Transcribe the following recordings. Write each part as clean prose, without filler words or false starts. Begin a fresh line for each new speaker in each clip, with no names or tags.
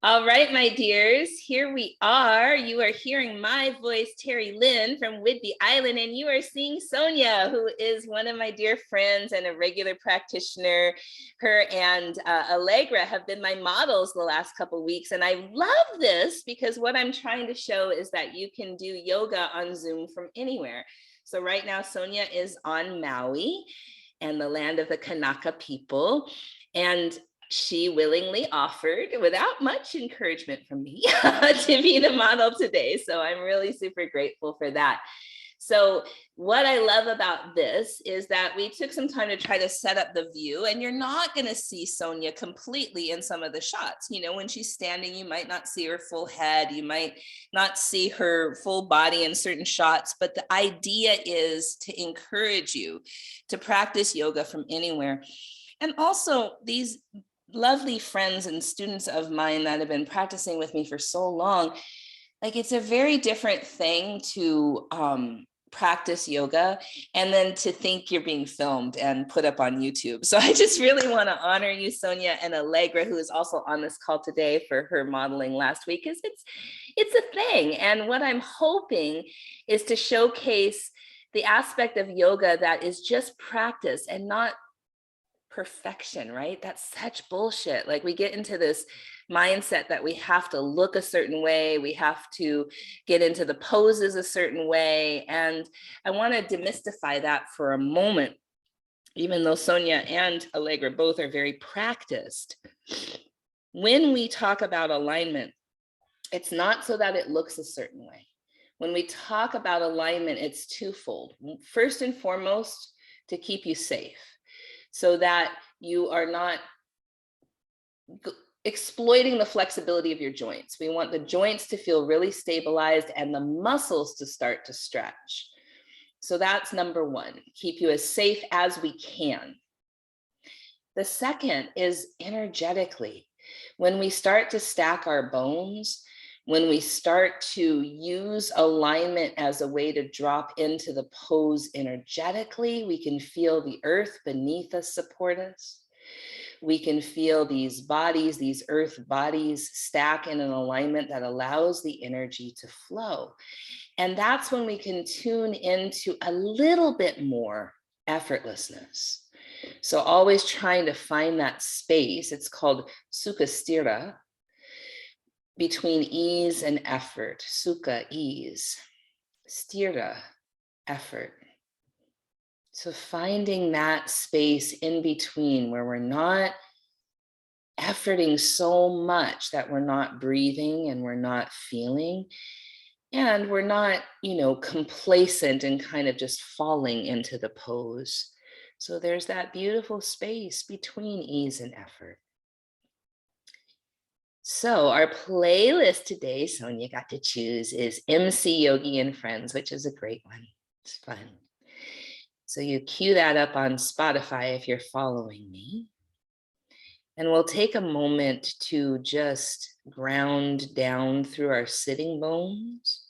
All right, my dears, here we are. You are hearing my voice, Terry Lynn from Whidbey Island, and you are seeing Sonja, who is one of my dear friends and a regular practitioner. Her and Allegra have been my models the last couple of weeks, and I love this because what I'm trying to show is that you can do yoga on Zoom from anywhere. So right now, Sonja is on Maui and the land of the Kanaka people, and she willingly offered, without much encouragement from me, to be the model today. So I'm really super grateful for that. So what I love about this is that we took some time to try to set up the view, and you're not going to see Sonja completely in some of the shots. You know, when she's standing, you might not see her full head. You might not see her full body in certain shots, but the idea is to encourage you to practice yoga from anywhere. And also these lovely friends and students of mine that have been practicing with me for so long, like it's a very different thing to practice yoga and then to think you're being filmed and put up on YouTube. So I just really want to honor you, Sonja, and Allegra, who is also on this call today for her modeling last week, because it's a thing. And what I'm hoping is to showcase the aspect of yoga that is just practice and not perfection, right? That's such bullshit. Like we get into this mindset that we have to look a certain way, we have to get into the poses a certain way. And I want to demystify that for a moment, even though Sonja and Allegra both are very practiced. When we talk about alignment, it's not so that it looks a certain way. When we talk about alignment, it's twofold. First and foremost, to keep you safe, so that you are not exploiting the flexibility of your joints. We want the joints to feel really stabilized and the muscles to start to stretch. So that's number one, keep you as safe as we can. The second is energetically. When we start to stack our bones, when we start to use alignment as a way to drop into the pose energetically, we can feel the earth beneath us support us. We can feel these bodies, these earth bodies stack in an alignment that allows the energy to flow. And that's when we can tune into a little bit more effortlessness. So always trying to find that space. It's called sukhasthira, between ease and effort. Sukha, ease. Sthira, effort. So finding that space in between where we're not efforting so much that we're not breathing and we're not feeling, and we're not, complacent and kind of just falling into the pose. So there's that beautiful space between ease and effort. So our playlist today, Sonja got to choose, is MC Yogi and Friends, which is a great one. It's fun. So you cue that up on Spotify if you're following me. And we'll take a moment to just ground down through our sitting bones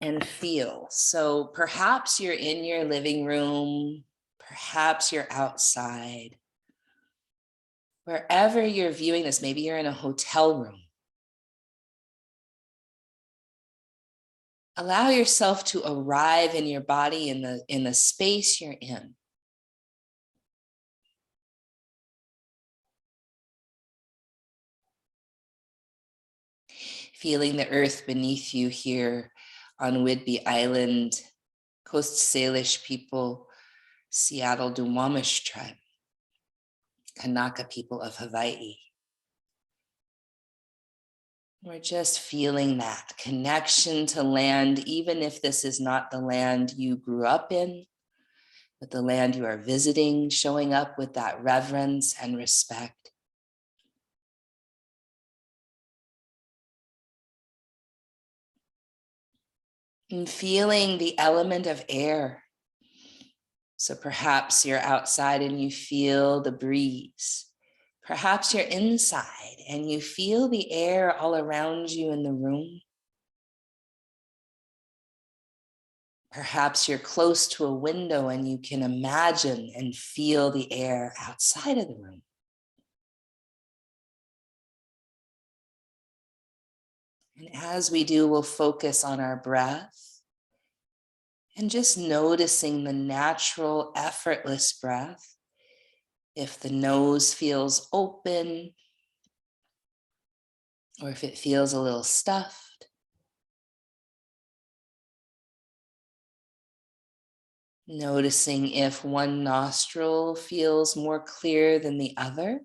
and feel. So perhaps you're in your living room, perhaps you're outside. Wherever you're viewing this, maybe you're in a hotel room. Allow yourself to arrive in your body in the space you're in. Feeling the earth beneath you here on Whidbey Island, Coast Salish people, Seattle Duwamish tribe, Kanaka people of Hawaii. We're just feeling that connection to land, even if this is not the land you grew up in, but the land you are visiting, showing up with that reverence and respect. And feeling the element of air. So perhaps you're outside and you feel the breeze. Perhaps you're inside and you feel the air all around you in the room. Perhaps you're close to a window and you can imagine and feel the air outside of the room. And as we do, we'll focus on our breath and just noticing the natural, effortless breath. If the nose feels open or if it feels a little stuffed. Noticing if one nostril feels more clear than the other.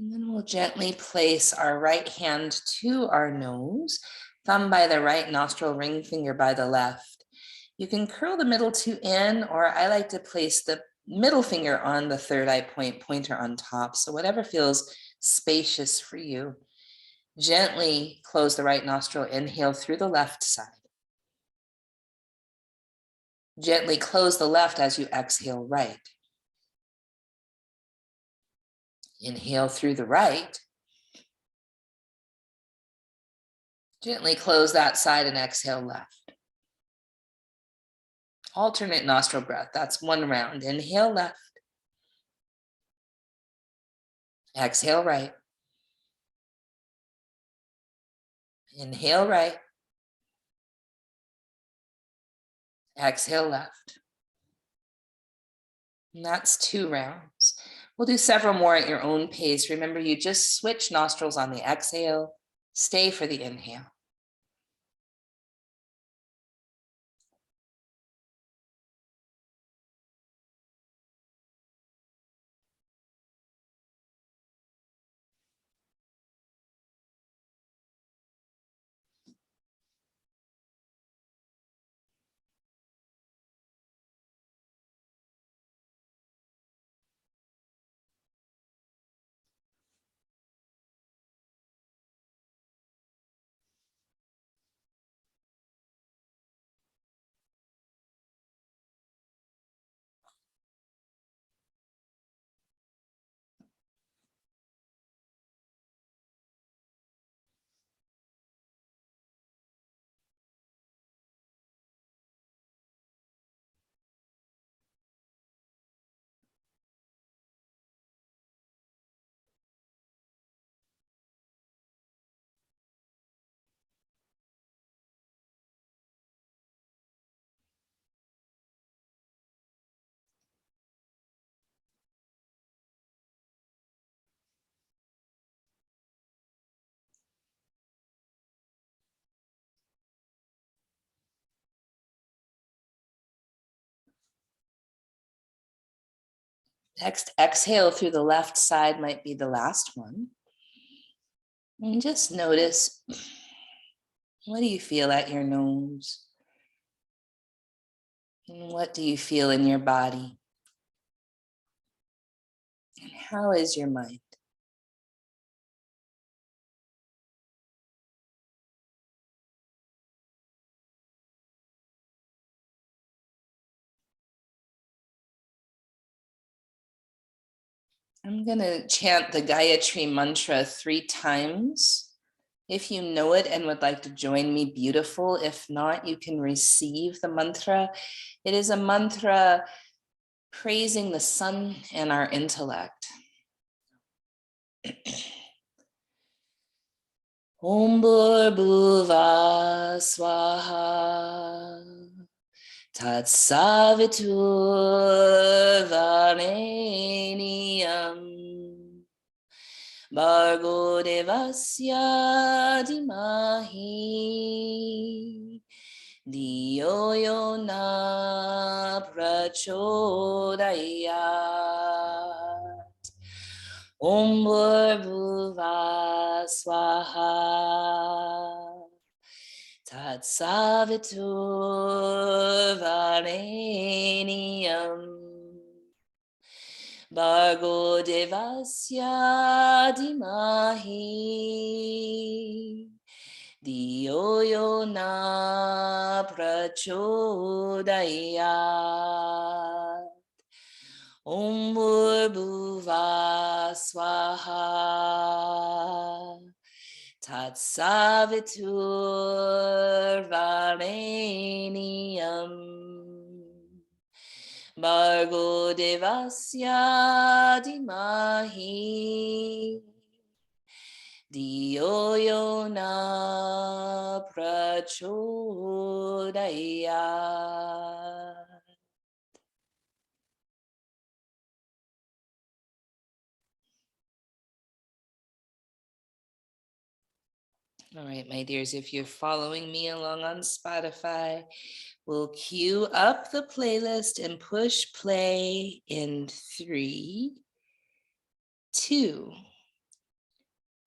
And then we'll gently place our right hand to our nose, thumb by the right nostril, ring finger by the left. You can curl the middle two in, or I like to place the middle finger on the third eye point, pointer on top. So whatever feels spacious for you. Gently close the right nostril, inhale through the left side. Gently close the left as you exhale right. Inhale through the right. Gently close that side and exhale left. Alternate nostril breath. That's one round. Inhale left. Exhale right. Inhale right. Exhale left. And that's 2 rounds. We'll do several more at your own pace. Remember, you just switch nostrils on the exhale. Stay for the inhale. Next, exhale through the left side might be the last one. And just notice, what do you feel at your nose? And what do you feel in your body? And how is your mind? I'm going to chant the Gayatri mantra 3 times. If you know it and would like to join me, beautiful. If not, you can receive the mantra. It is a mantra praising the sun and our intellect. Om Bhurбhuva Swaha Tat Savitur Vareniyam Bhargo Devasya Dhimahi Diyo Yona Prachodayat Om Bhurбhuva Swaha Tat Savitur Vareniyam Bhargo Devasya Dhimahi Diyo yo na prachodayat. Om Bhuva Swaha. Tatsavitur Vareniyam. Bhargo Devasya Dhimahi. Diyo yo na prachodayat. All right, my dears, if you're following me along on Spotify, we'll cue up the playlist and push play in 3, 2,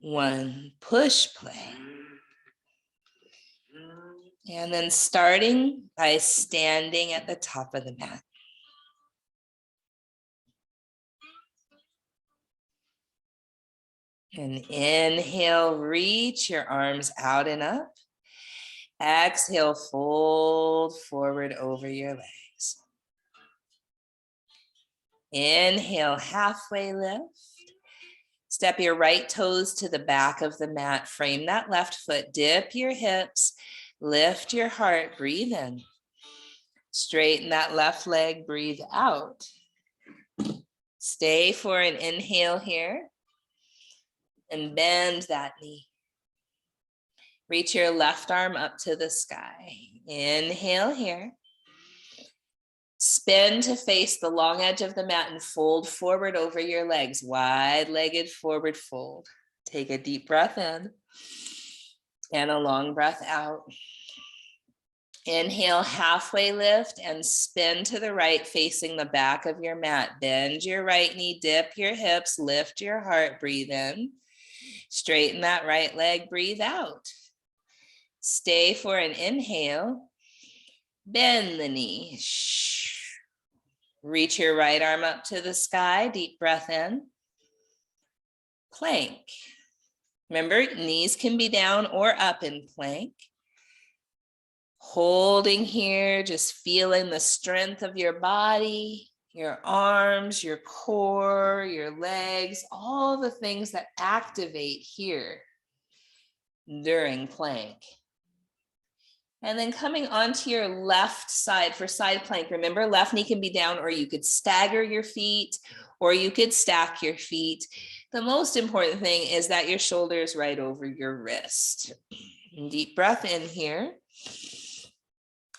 1. Push play. And then starting by standing at the top of the mat. And inhale, reach your arms out and up. Exhale, fold forward over your legs. Inhale, halfway lift. Step your right toes to the back of the mat. Frame that left foot. Dip your hips. Lift your heart. Breathe in. Straighten that left leg. Breathe out. Stay for an inhale here. And bend that knee. Reach your left arm up to the sky. Inhale here. Spin to face the long edge of the mat and fold forward over your legs. Wide-legged forward fold. Take a deep breath in and a long breath out. Inhale, halfway lift and spin to the right, facing the back of your mat. Bend your right knee, dip your hips, lift your heart, breathe in. Straighten that right leg, breathe out. Stay for an inhale. Bend the knee. Reach your right arm up to the sky. Deep breath in. Plank. Remember, knees can be down or up in plank. Holding here, just feeling the strength of your body, your arms, your core, your legs, all the things that activate here during plank. And then coming onto your left side for side plank. Remember, left knee can be down, or you could stagger your feet, or you could stack your feet. The most important thing is that your shoulder is right over your wrist. Deep breath in here.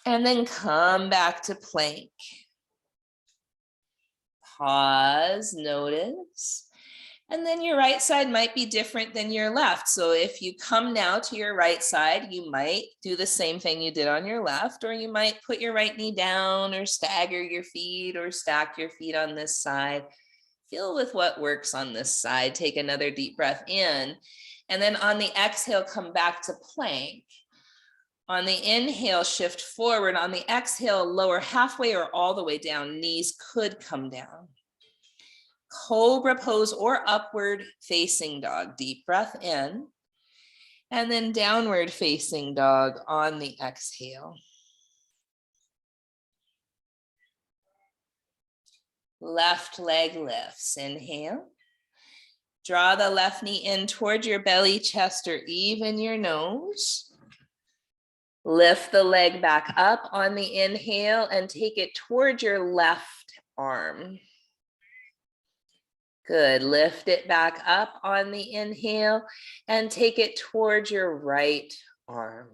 And then come back to plank. Pause, notice. And then your right side might be different than your left. So if you come now to your right side, you might do the same thing you did on your left, or you might put your right knee down or stagger your feet or stack your feet on this side. Feel with what works on this side. Take another deep breath in. And then on the exhale, come back to plank. On the inhale, shift forward. On the exhale, lower halfway or all the way down. Knees could come down. Cobra pose or upward facing dog. Deep breath in. And then downward facing dog on the exhale. Left leg lifts. Inhale. Draw the left knee in toward your belly, chest, or even your nose. Lift the leg back up on the inhale and take it toward your left arm. Good. Lift it back up on the inhale and take it towards your right arm.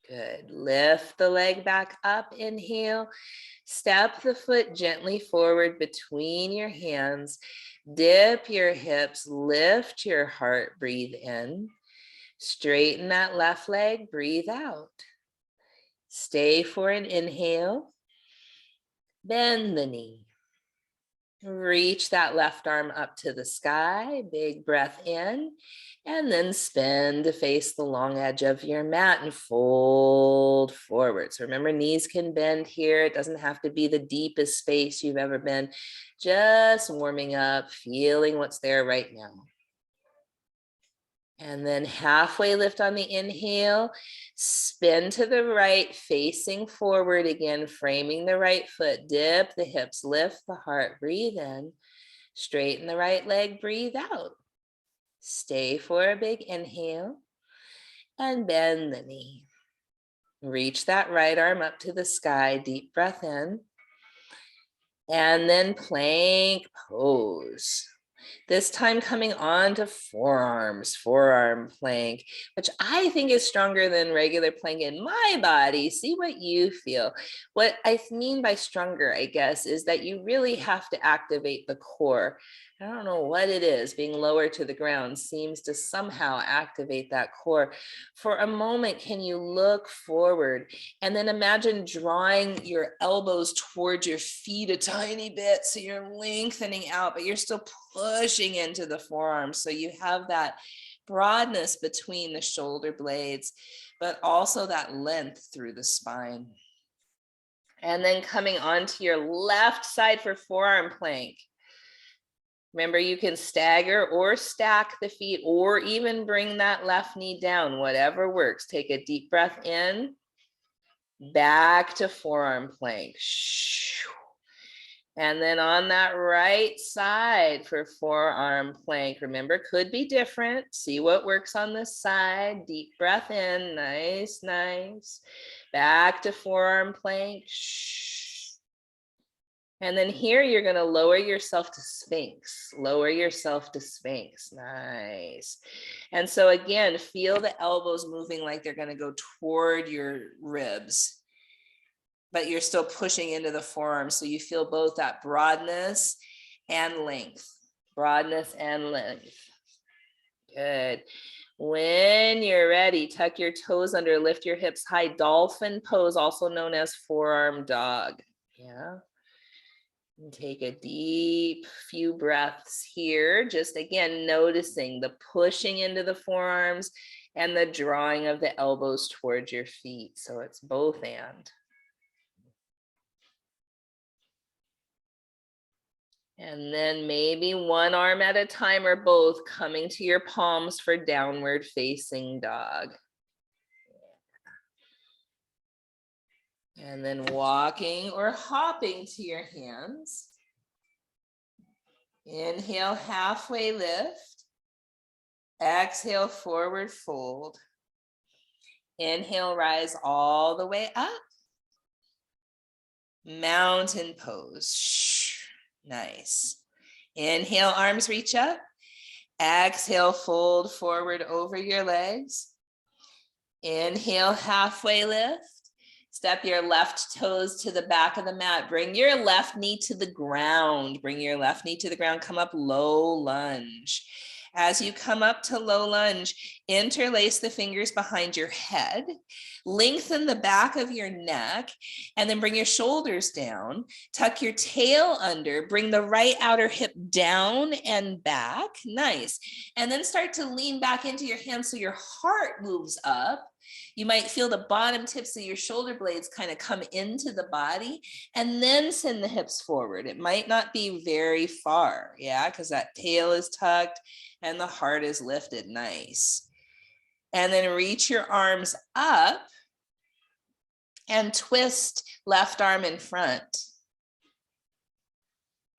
Good. Lift the leg back up. Inhale. Step the foot gently forward between your hands. Dip your hips. Lift your heart. Breathe in. Straighten that left leg. Breathe out. Stay for an inhale. Bend the knee. Reach that left arm up to the sky, big breath in, and then spin to face the long edge of your mat and fold forward. So remember, knees can bend here. It doesn't have to be the deepest space you've ever been. Just warming up, feeling what's there right now. And then halfway lift on the inhale, spin to the right, facing forward again, framing the right foot, dip the hips, lift the heart, breathe in, straighten the right leg, breathe out. Stay for a big inhale and bend the knee. Reach that right arm up to the sky, deep breath in. And then plank pose. This time coming on to forearms, forearm plank, which I think is stronger than regular plank in my body. See what you feel. What I mean by stronger, I guess, is that you really have to activate the core. I don't know what it is. Being lower to the ground seems to somehow activate that core. For a moment, can you look forward and then imagine drawing your elbows towards your feet a tiny bit so you're lengthening out, but you're still pushing into the forearms. So you have that broadness between the shoulder blades, but also that length through the spine. And then coming onto your left side for forearm plank. Remember, you can stagger or stack the feet or even bring that left knee down, whatever works. Take a deep breath in, back to forearm plank. And then on that right side for forearm plank, remember, could be different. See what works on this side. Deep breath in, nice, nice. Back to forearm plank. And then here you're going to lower yourself to Sphinx. Lower yourself to Sphinx. Nice. And so again, feel the elbows moving like they're going to go toward your ribs, but you're still pushing into the forearm. So you feel both that broadness and length. Broadness and length. Good. When you're ready, tuck your toes under, lift your hips high. Dolphin pose, also known as forearm dog. Yeah. And take a deep few breaths here. Just again, noticing the pushing into the forearms and the drawing of the elbows towards your feet. So it's both and. And then maybe one arm at a time or both coming to your palms for downward facing dog. And then walking or hopping to your hands. Inhale, halfway lift. Exhale, forward fold. Inhale, rise all the way up. Mountain pose. Nice. Inhale, arms reach up. Exhale, fold forward over your legs. Inhale, halfway lift. Step your left toes to the back of the mat. Bring your left knee to the ground. Bring your left knee to the ground. Come up low lunge. As you come up to low lunge, interlace the fingers behind your head, lengthen the back of your neck, and then bring your shoulders down. Tuck your tail under, bring the right outer hip down and back. Nice. And then start to lean back into your hands so your heart moves up. You might feel the bottom tips of your shoulder blades kind of come into the body, and then send the hips forward. It might not be very far, yeah, because that tail is tucked and the heart is lifted. Nice. And then reach your arms up and twist left arm in front.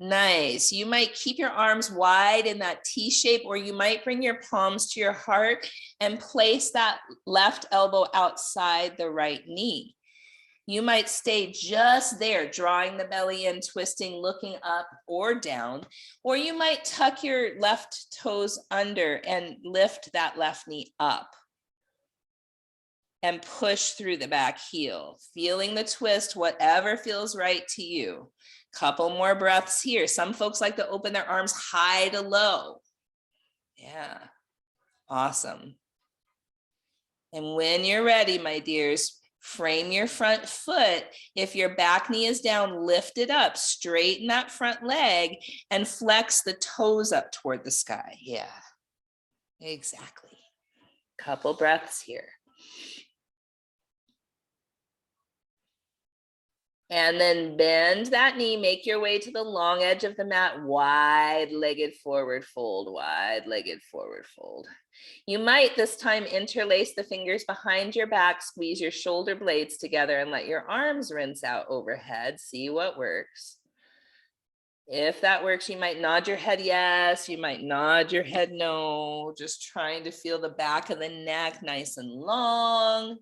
Nice. You might keep your arms wide in that T shape, or you might bring your palms to your heart and place that left elbow outside the right knee. You might stay just there, drawing the belly in, twisting, looking up or down, or you might tuck your left toes under and lift that left knee up and push through the back heel, feeling the twist, whatever feels right to you. Couple more breaths here. Some folks like to open their arms high to low. Yeah, awesome. And when you're ready, my dears, frame your front foot. If your back knee is down, lift it up, straighten that front leg and flex the toes up toward the sky. Yeah, exactly. Couple breaths here. And then bend that knee, make your way to the long edge of the mat, wide-legged forward fold, wide-legged forward fold. You might this time interlace the fingers behind your back, squeeze your shoulder blades together and let your arms rinse out overhead. See what works. If that works, you might nod your head yes, you might nod your head no, just trying to feel the back of the neck nice and long.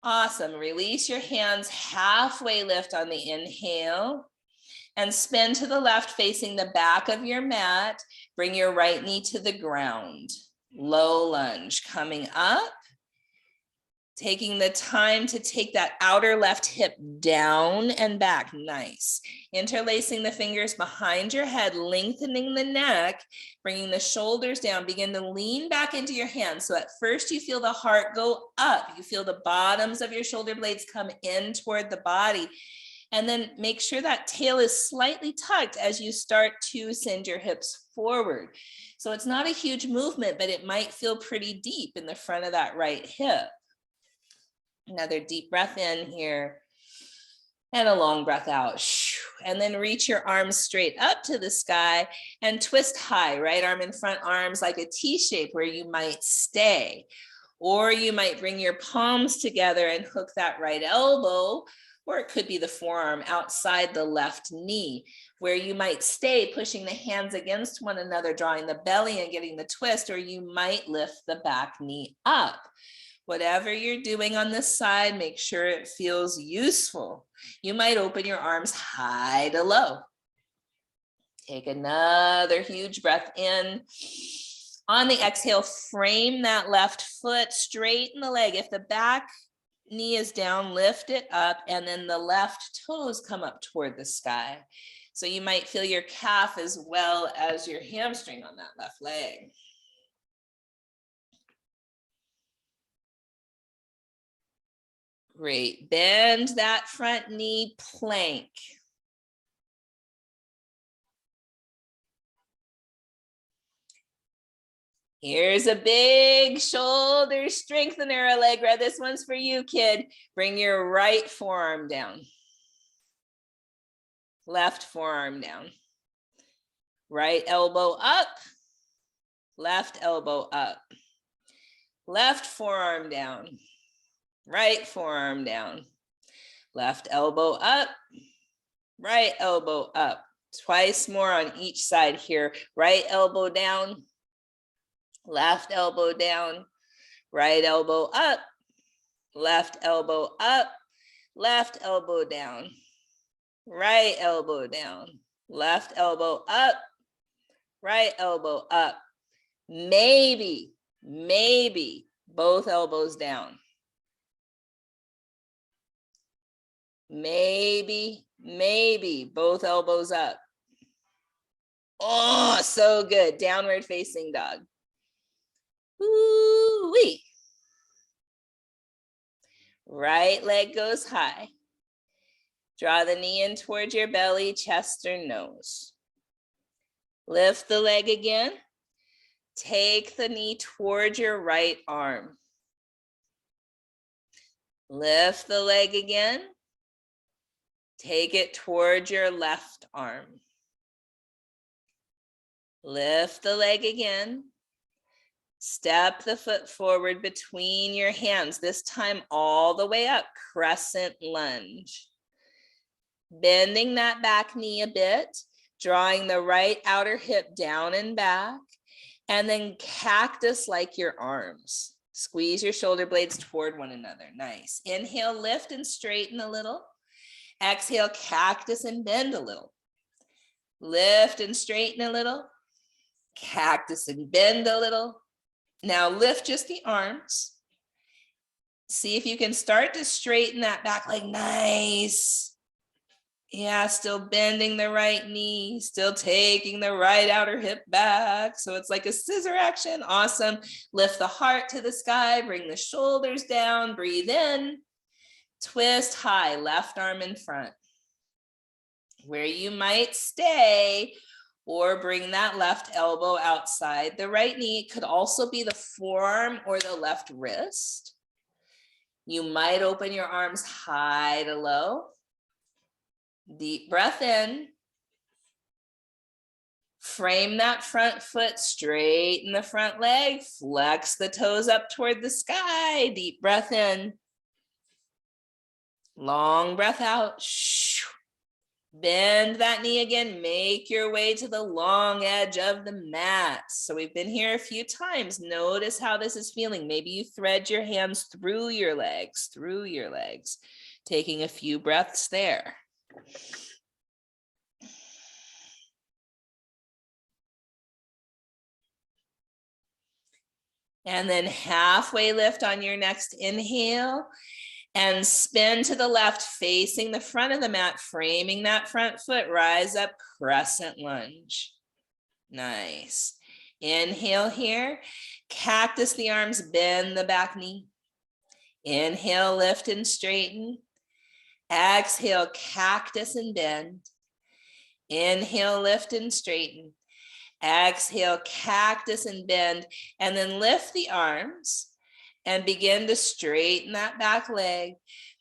Awesome. Release your hands, halfway lift on the inhale and spin to the left facing the back of your mat. Bring your right knee to the ground. Low lunge coming up. Taking the time to take that outer left hip down and back. Nice. Interlacing the fingers behind your head, lengthening the neck, bringing the shoulders down. Begin to lean back into your hands. So at first you feel the heart go up. You feel the bottoms of your shoulder blades come in toward the body. And then make sure that tail is slightly tucked as you start to send your hips forward. So it's not a huge movement, but it might feel pretty deep in the front of that right hip. Another deep breath in here and a long breath out. And then reach your arms straight up to the sky and twist high, right arm in front, arms like a T shape where you might stay. Or you might bring your palms together and hook that right elbow, or it could be the forearm outside the left knee, where you might stay pushing the hands against one another, drawing the belly and getting the twist, or you might lift the back knee up. Whatever you're doing on this side, make sure it feels useful. You might open your arms high to low. Take another huge breath in. On the exhale, frame that left foot, straighten the leg. If the back knee is down, lift it up, and then the left toes come up toward the sky. So you might feel your calf as well as your hamstring on that left leg. Great. Bend that front knee, plank. Here's a big shoulder strengthener, Allegra. This one's for you, kid. Bring your right forearm down. Left forearm down. Right elbow up. Left elbow up. Left forearm down. Right forearm down. Left elbow up. Right elbow up. Twice more on each side here. Right elbow down. Left elbow down. Right elbow up. Left elbow up. Left elbow down. Right elbow down. Left elbow up. Right elbow up. Maybe both elbows down. Maybe both elbows up. Oh, so good. Downward facing dog. Woo-wee. Right leg goes high. Draw the knee in towards your belly, chest, or nose. Lift the leg again. Take the knee towards your right arm. Lift the leg again. Take it towards your left arm. Lift the leg again. Step the foot forward between your hands, this time all the way up, crescent lunge. Bending that back knee a bit, drawing the right outer hip down and back, and then cactus like your arms. Squeeze your shoulder blades toward one another. Nice. Inhale, lift and straighten a little. Exhale, cactus and bend a little. Lift and straighten a little. Cactus and bend a little. Now lift just the arms. See if you can start to straighten that back leg. Nice. Yeah, still bending the right knee, still taking the right outer hip back. So it's like a scissor action. Awesome. Lift the heart to the sky, bring the shoulders down, breathe in. Twist high, left arm in front. Where you might stay, or bring that left elbow outside the right knee. It could also be the forearm or the left wrist. You might open your arms high to low. Deep breath in. Frame that front foot, straighten the front leg, flex the toes up toward the sky. Deep breath in. Long breath out. Bend that knee again. Make your way to the long edge of the mat. So we've been here a few times. Notice how this is feeling. Maybe you thread your hands through your legs, taking a few breaths there. And then halfway lift on your next inhale and spin to the left, facing the front of the mat, framing that front foot, rise up, crescent lunge. Nice. Inhale here, cactus the arms, bend the back knee. Inhale, lift and straighten. Exhale, cactus and bend. Inhale, lift and straighten. Exhale, cactus and bend, and then lift the arms and begin to straighten that back leg.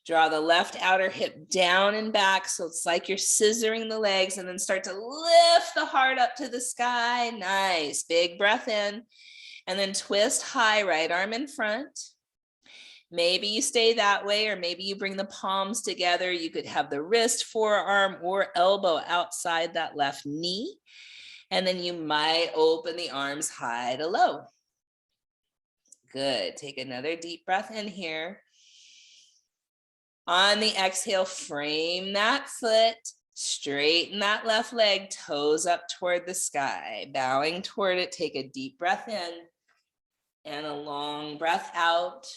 Draw the left outer hip down and back, so it's like you're scissoring the legs, and then start to lift the heart up to the sky. Nice, big breath in, and then twist high, right arm in front. Maybe you stay that way, or maybe you bring the palms together. You could have the wrist, forearm, or elbow outside that left knee. And then you might open the arms high to low. Good. Take another deep breath in here. On the exhale, frame that foot, straighten that left leg, toes up toward the sky. Bowing toward it, take a deep breath in and a long breath out.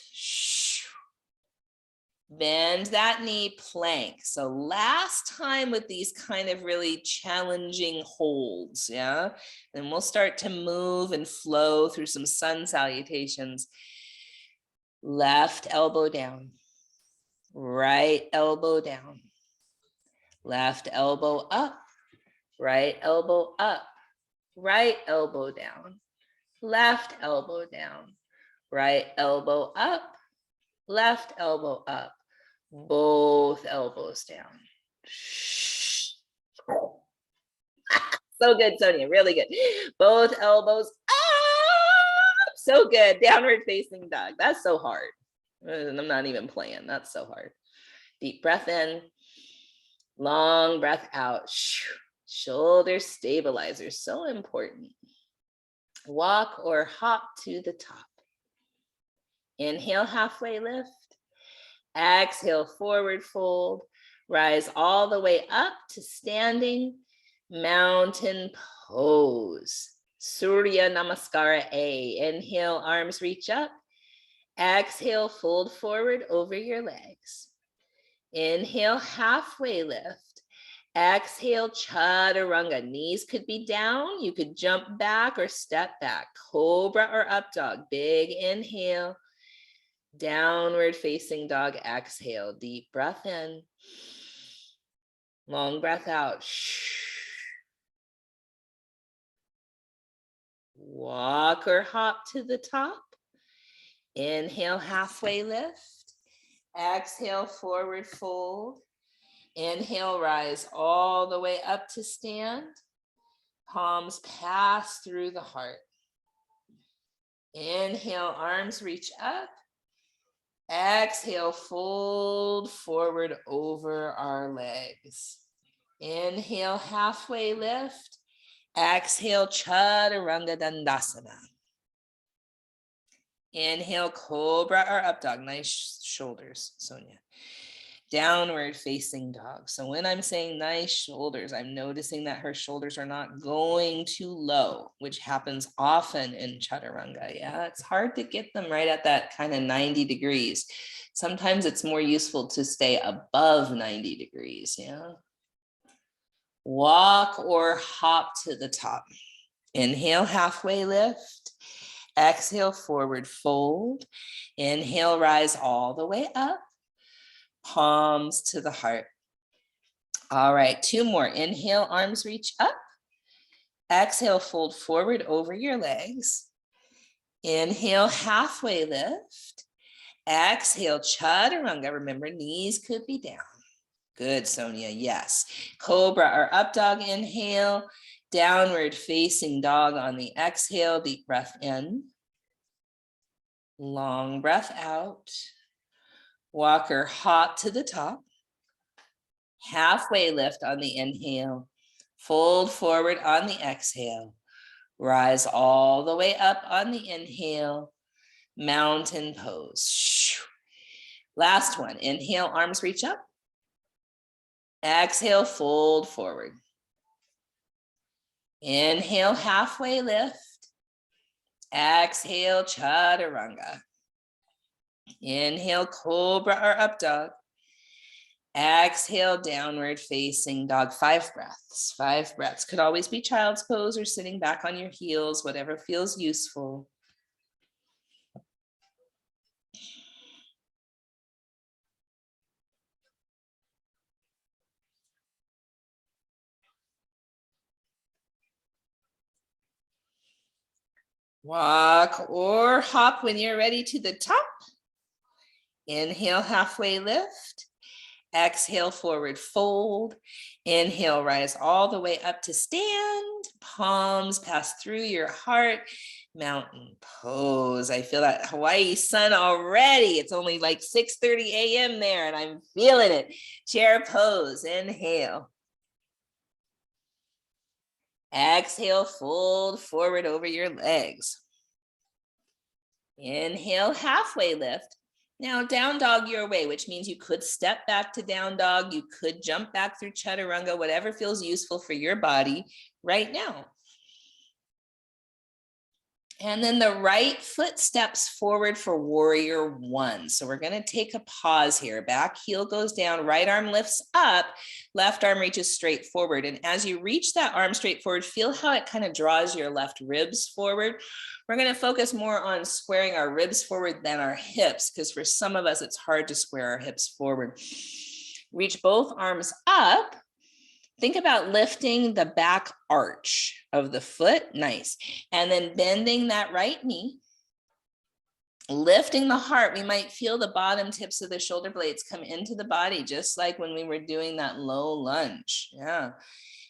Bend that knee, plank. So last time with these kind of really challenging holds, yeah? Then we'll start to move and flow through some sun salutations. Left elbow down, right elbow down, left elbow up, right elbow up, right elbow down, left elbow down, right elbow up, left elbow up. Both elbows down. So good, Sonja, really good. Both elbows up. So good. Downward facing dog. That's so hard. I'm not even playing. That's so hard. Deep breath in. Long breath out. Shoulder stabilizer. So important. Walk or hop to the top. Inhale, halfway lift. Exhale, forward fold, rise all the way up to standing mountain pose. Surya Namaskara A. Inhale, arms reach up. Exhale, fold forward over your legs. Inhale, halfway lift. Exhale, chaturanga. Knees could be down. You could jump back or step back. Cobra or up dog. Big inhale. Downward facing dog, exhale, deep breath in, long breath out. Walk or hop to the top. Inhale, halfway lift. Exhale, forward fold. Inhale, rise all the way up to stand. Palms pass through the heart. Inhale, arms reach up. Exhale, fold forward over our legs. Inhale, halfway lift. Exhale, chaturanga dandasana. Inhale, cobra or up dog. Nice shoulders, Sonja. Downward facing dog. So when I'm saying nice shoulders, I'm noticing that her shoulders are not going too low, which happens often in chaturanga. Yeah, it's hard to get them right at that kind of 90 degrees. Sometimes it's more useful to stay above 90 degrees. Yeah. Walk or hop to the top. Inhale, halfway lift. Exhale, forward fold. Inhale, rise all the way up. Palms to the heart. All right, two more. Inhale, arms reach up. Exhale, fold forward over your legs. Inhale, halfway lift. Exhale, chaturanga. Remember, knees could be down. Good, Sonja, yes. Cobra or up dog, inhale. Downward facing dog on the exhale, deep breath in. Long breath out. Walker hop to the top. Halfway lift on the inhale. Fold forward on the exhale. Rise all the way up on the inhale. Mountain pose. Last one. Inhale, arms reach up. Exhale, fold forward. Inhale, halfway lift. Exhale, chaturanga. Inhale, cobra or up dog. Exhale, downward facing dog. 5 breaths. 5 breaths. Could always be child's pose or sitting back on your heels, whatever feels useful. Walk or hop when you're ready to the top. Inhale, halfway lift. Exhale, forward fold. Inhale, rise all the way up to stand. Palms pass through your heart. Mountain pose. I feel that Hawaii sun already. It's only like 6:30 a.m. there and I'm feeling it. Chair pose. Inhale. Exhale, fold forward over your legs. Inhale, halfway lift. Now down dog your way, which means you could step back to down dog. You could jump back through chaturanga, whatever feels useful for your body right now. And then the right foot steps forward for warrior one. So we're going to take a pause here. Back heel goes down, right arm lifts up, left arm reaches straight forward. And as you reach that arm straight forward, feel how it kind of draws your left ribs forward. We're going to focus more on squaring our ribs forward than our hips, because for some of us, it's hard to square our hips forward. Reach both arms up. Think about lifting the back arch of the foot. Nice. And then bending that right knee. Lifting the heart. We might feel the bottom tips of the shoulder blades come into the body, just like when we were doing that low lunge. Yeah.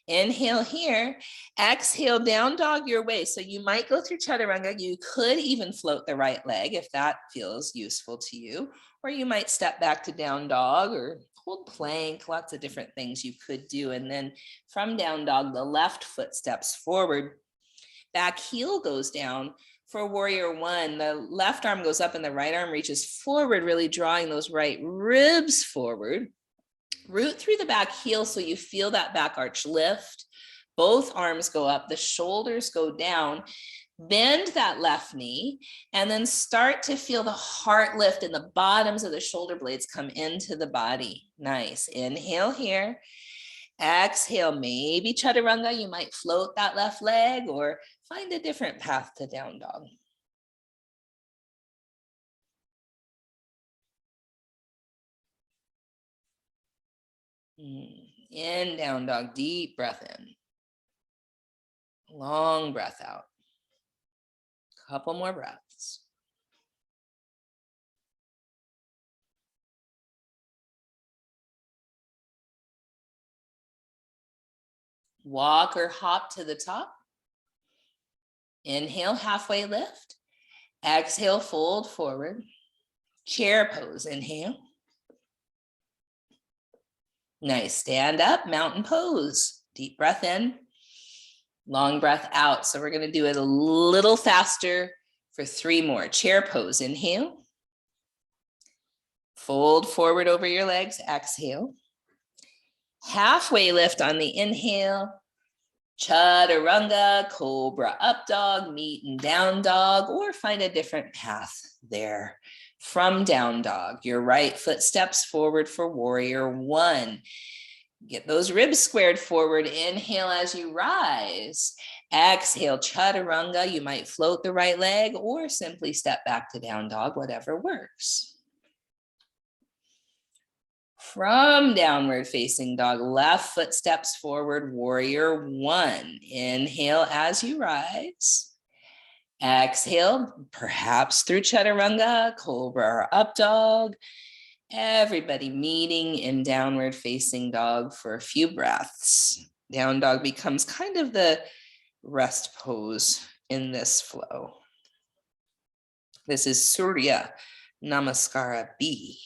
Inhale here. Exhale, down dog your way. So you might go through chaturanga. You could even float the right leg if that feels useful to you. Or you might step back to down dog or hold plank, lots of different things you could do. And then from down dog, the left foot steps forward. Back heel goes down. For warrior one, the left arm goes up and the right arm reaches forward, really drawing those right ribs forward. Root through the back heel so you feel that back arch lift. Both arms go up, the shoulders go down. Bend that left knee and then start to feel the heart lift and the bottoms of the shoulder blades come into the body. Nice. Inhale here. Exhale, maybe chaturanga. You might float that left leg or find a different path to down dog. In down dog, deep breath in. Long breath out. Couple more breaths. Walk or hop to the top. Inhale, halfway lift. Exhale, fold forward. Chair pose, inhale. Nice, stand up, mountain pose. Deep breath in, long breath out. So we're gonna do it a little faster for 3 more. Chair pose, inhale. Fold forward over your legs, exhale. Halfway lift on the inhale. Chaturanga, cobra up dog, meet and down dog, or find a different path there. From down dog, your right foot steps forward for warrior one. Get those ribs squared forward. Inhale as you rise. Exhale, chaturanga. You might float the right leg or simply step back to down dog, whatever works. From downward facing dog, left foot steps forward, warrior one. Inhale as you rise. Exhale, perhaps through chaturanga, cobra or up dog. Everybody meeting in downward facing dog for a few breaths. Down dog becomes kind of the rest pose in this flow. This is Surya Namaskara B.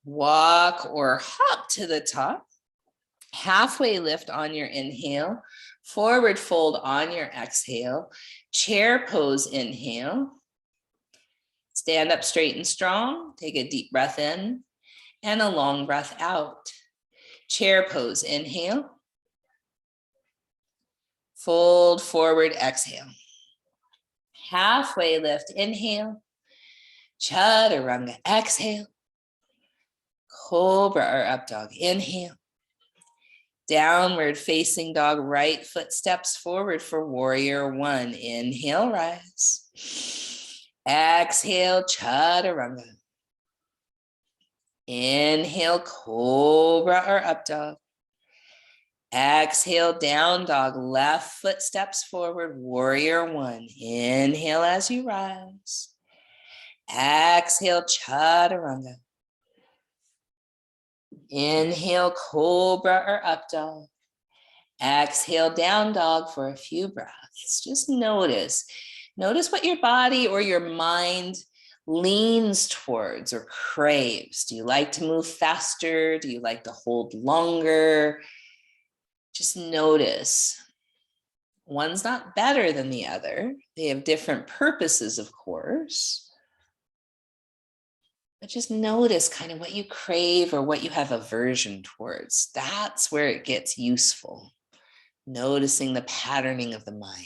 Walk or hop to the top. Halfway lift on your inhale. Forward fold on your exhale. Chair pose inhale. Stand up straight and strong. Take a deep breath in and a long breath out. Chair pose inhale. Fold forward, exhale. Halfway lift, inhale. Chaturanga, exhale. Cobra or up dog, inhale. Downward facing dog, right foot steps forward for warrior one. Inhale, rise. Exhale, chaturanga. Inhale, cobra or up dog. Exhale, down dog, left foot steps forward, warrior one. Inhale as you rise. Exhale, chaturanga. Inhale, cobra or up dog. Exhale, down dog for a few breaths. Just notice what your body or your mind leans towards or craves. Do you like to move faster? Do you like to hold longer? Just notice. One's not better than the other. They have different purposes, of course. But just notice kind of what you crave or what you have aversion towards. That's where it gets useful. Noticing the patterning of the mind.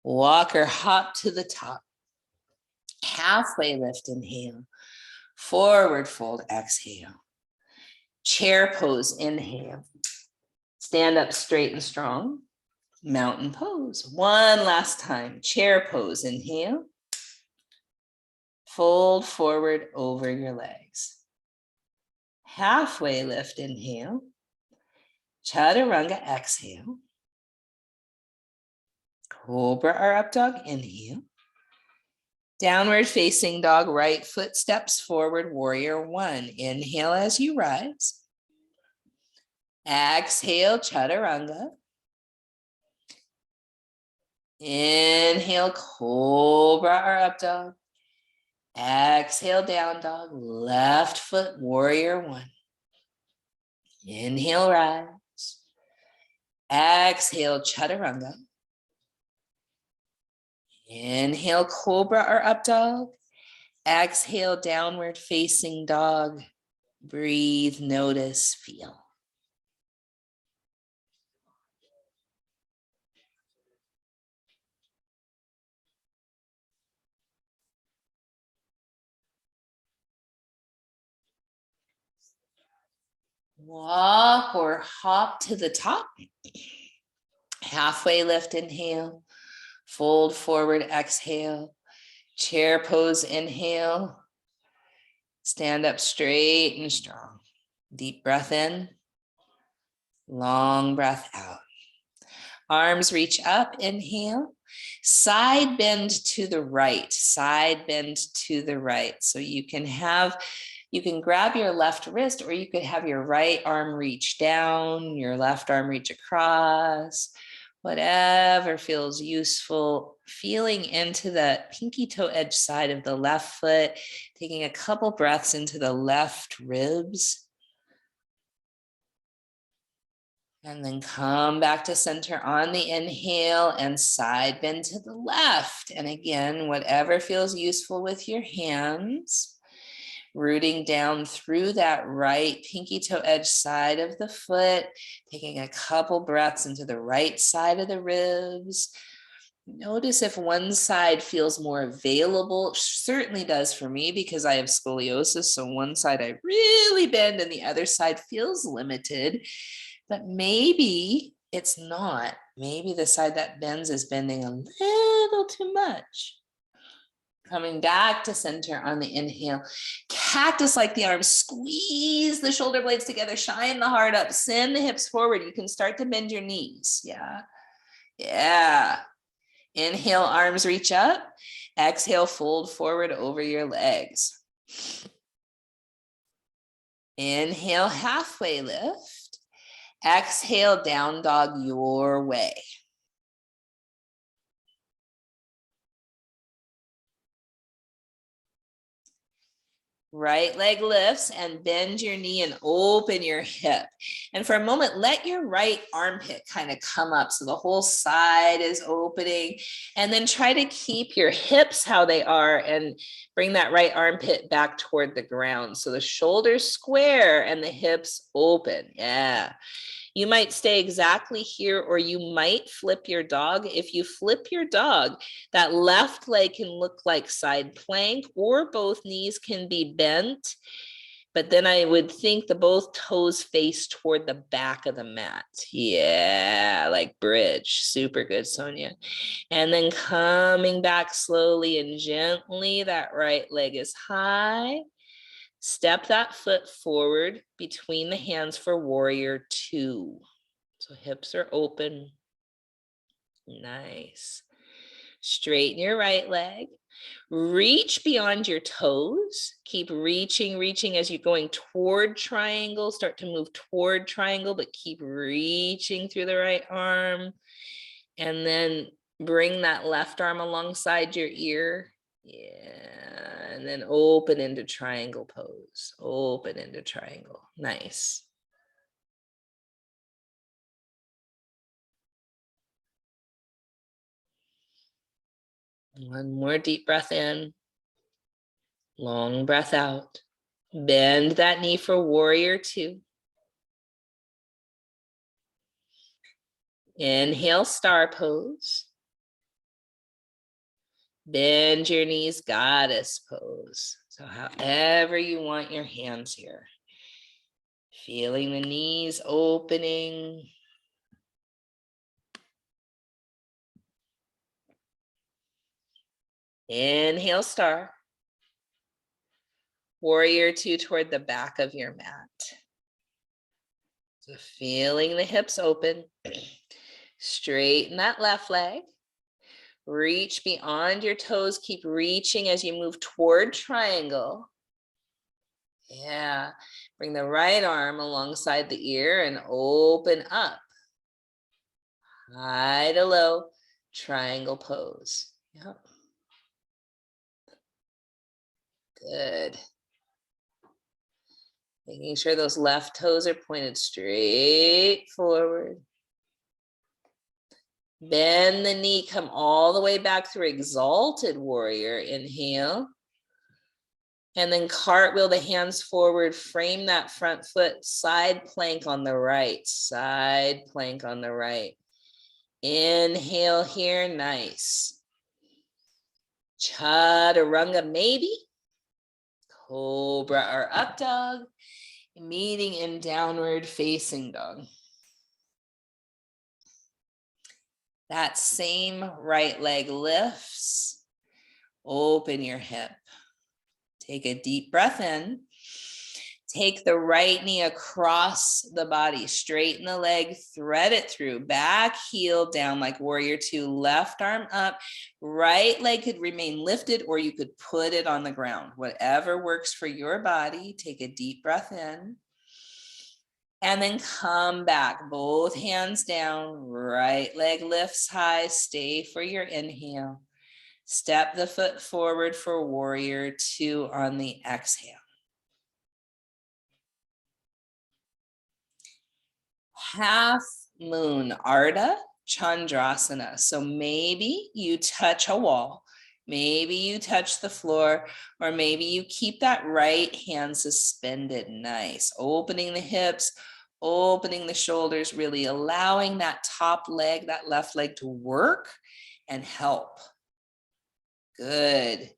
Walk or hop to the top. Halfway lift, inhale. Forward fold, exhale. Chair pose, inhale. Stand up straight and strong. Mountain pose. One last time. Chair pose, inhale. Fold forward over your legs. Halfway lift, inhale. Chaturanga, exhale. Cobra or up dog, inhale. Downward facing dog, right foot steps forward, warrior one. Inhale as you rise. Exhale, chaturanga. Inhale, cobra or up dog. Exhale, down dog, left foot, warrior one. Inhale, rise. Exhale, chaturanga. Inhale, cobra or up dog. Exhale, downward facing dog. Breathe, notice, feel. Walk or hop to the top. Halfway lift, inhale. Fold forward, exhale. Chair pose, inhale. Stand up straight and strong. Deep breath in. Long breath out. Arms reach up, inhale. Side bend to the right, side bend to the right. So you can grab your left wrist, or you could have your right arm reach down, your left arm reach across, whatever feels useful. Feeling into the pinky toe edge side of the left foot, taking a couple breaths into the left ribs. And then come back to center on the inhale and side bend to the left. And again, whatever feels useful with your hands. Rooting down through that right pinky toe edge side of the foot, taking a couple breaths into the right side of the ribs. Notice if one side feels more available. It certainly does for me because I have scoliosis. So one side I really bend and the other side feels limited. But maybe it's not. Maybe the side that bends is bending a little too much. Coming back to center on the inhale. Cactus like the arms. Squeeze the shoulder blades together. Shine the heart up. Send the hips forward. You can start to bend your knees. Yeah. Yeah. Inhale, arms reach up. Exhale, fold forward over your legs. Inhale, halfway lift. Exhale, down dog your way. Right leg lifts and bend your knee and open your hip. And for a moment, let your right armpit kind of come up so the whole side is opening. And then try to keep your hips how they are and bring that right armpit back toward the ground. So the shoulders square and the hips open. Yeah. You might stay exactly here, or you might flip your dog. If you flip your dog, that left leg can look like side plank, or both knees can be bent. But then I would think the both toes face toward the back of the mat. Yeah, like bridge. Super good, Sonja. And then coming back slowly and gently, that right leg is high. Step that foot forward between the hands for warrior two. So hips are open. Nice. Straighten your right leg. Reach beyond your toes. Keep reaching as you're going toward triangle. Start to move toward triangle, but keep reaching through the right arm. And then bring that left arm alongside your ear. Yeah, and then open into triangle pose. Open into triangle. Nice. One more deep breath in. Long breath out. Bend that knee for warrior two. Inhale, star pose. Bend your knees, goddess pose. So however you want your hands here. Feeling the knees opening. Inhale, star. Warrior two toward the back of your mat. So feeling the hips open. Straighten that left leg. Reach beyond your toes. Keep reaching as you move toward triangle. Yeah. Bring the right arm alongside the ear and open up. High to low, triangle pose. Yep. Good. Making sure those left toes are pointed straight forward. Bend the knee, come all the way back through exalted warrior. Inhale. And then cartwheel the hands forward, frame that front foot, side plank on the right, side plank on the right. Inhale here, nice. Chaturanga maybe. Cobra or up dog, meeting in downward facing dog. That same right leg lifts. Open your hip. Take a deep breath in. Take the right knee across the body. Straighten the leg, thread it through. Back heel down like warrior two. Left arm up. Right leg could remain lifted, or you could put it on the ground. Whatever works for your body. Take a deep breath in. And then come back. Both hands down. Right leg lifts high. Stay for your inhale. Step the foot forward for warrior two on the exhale. Half moon, Ardha Chandrasana. So maybe you touch a wall, maybe you touch the floor, or maybe you keep that right hand suspended. Nice. Opening the hips, opening the shoulders, really allowing that top leg, that left leg to work and help. Good.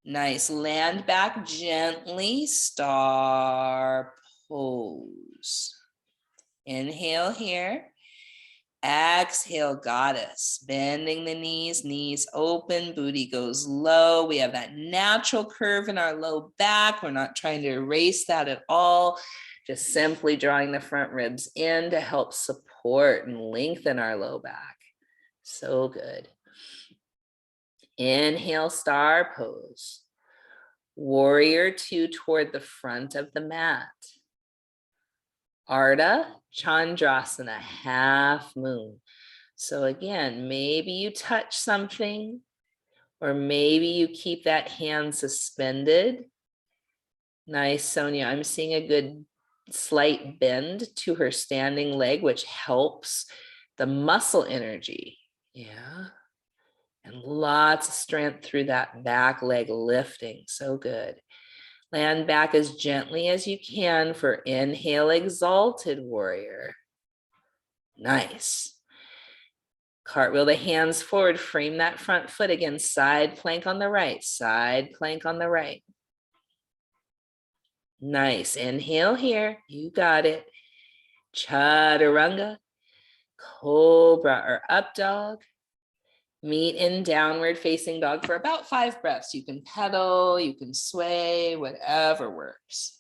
Nice. Land back gently. Star pose. Inhale here. Exhale, goddess. Bending the knees, knees open, booty goes low. We have that natural curve in our low back. We're not trying to erase that at all. Just simply drawing the front ribs in to help support and lengthen our low back. So good. Inhale, star pose. Warrior two toward the front of the mat. Ardha Chandrasana, half moon. So again, maybe you touch something, or maybe you keep that hand suspended. Nice, Sonja. I'm seeing a good slight bend to her standing leg, which helps the muscle energy. Yeah. And lots of strength through that back leg lifting. So good. Land back as gently as you can for inhale, exalted warrior. Nice. Cartwheel the hands forward, frame that front foot again, side plank on the right, side plank on the right. Nice, inhale here, you got it. Chaturanga, cobra or up dog. Meet in downward facing dog for about 5 breaths. You can pedal, you can sway, whatever works.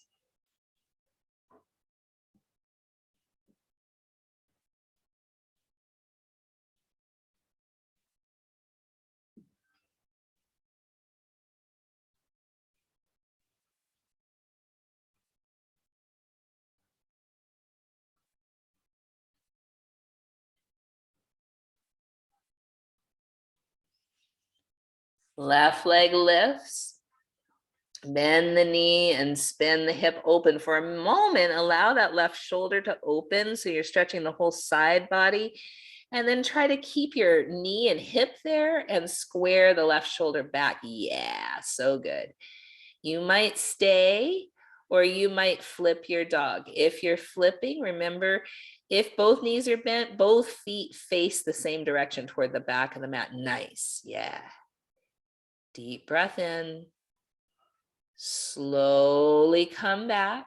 Left leg lifts. Bend the knee and spin the hip open for a moment. Allow that left shoulder to open so you're stretching the whole side body. And then try to keep your knee and hip there and square the left shoulder back. Yeah, so good. You might stay or you might flip your dog. If you're flipping, remember, if both knees are bent, both feet face the same direction toward the back of the mat. Nice, yeah. Deep breath in. Slowly come back.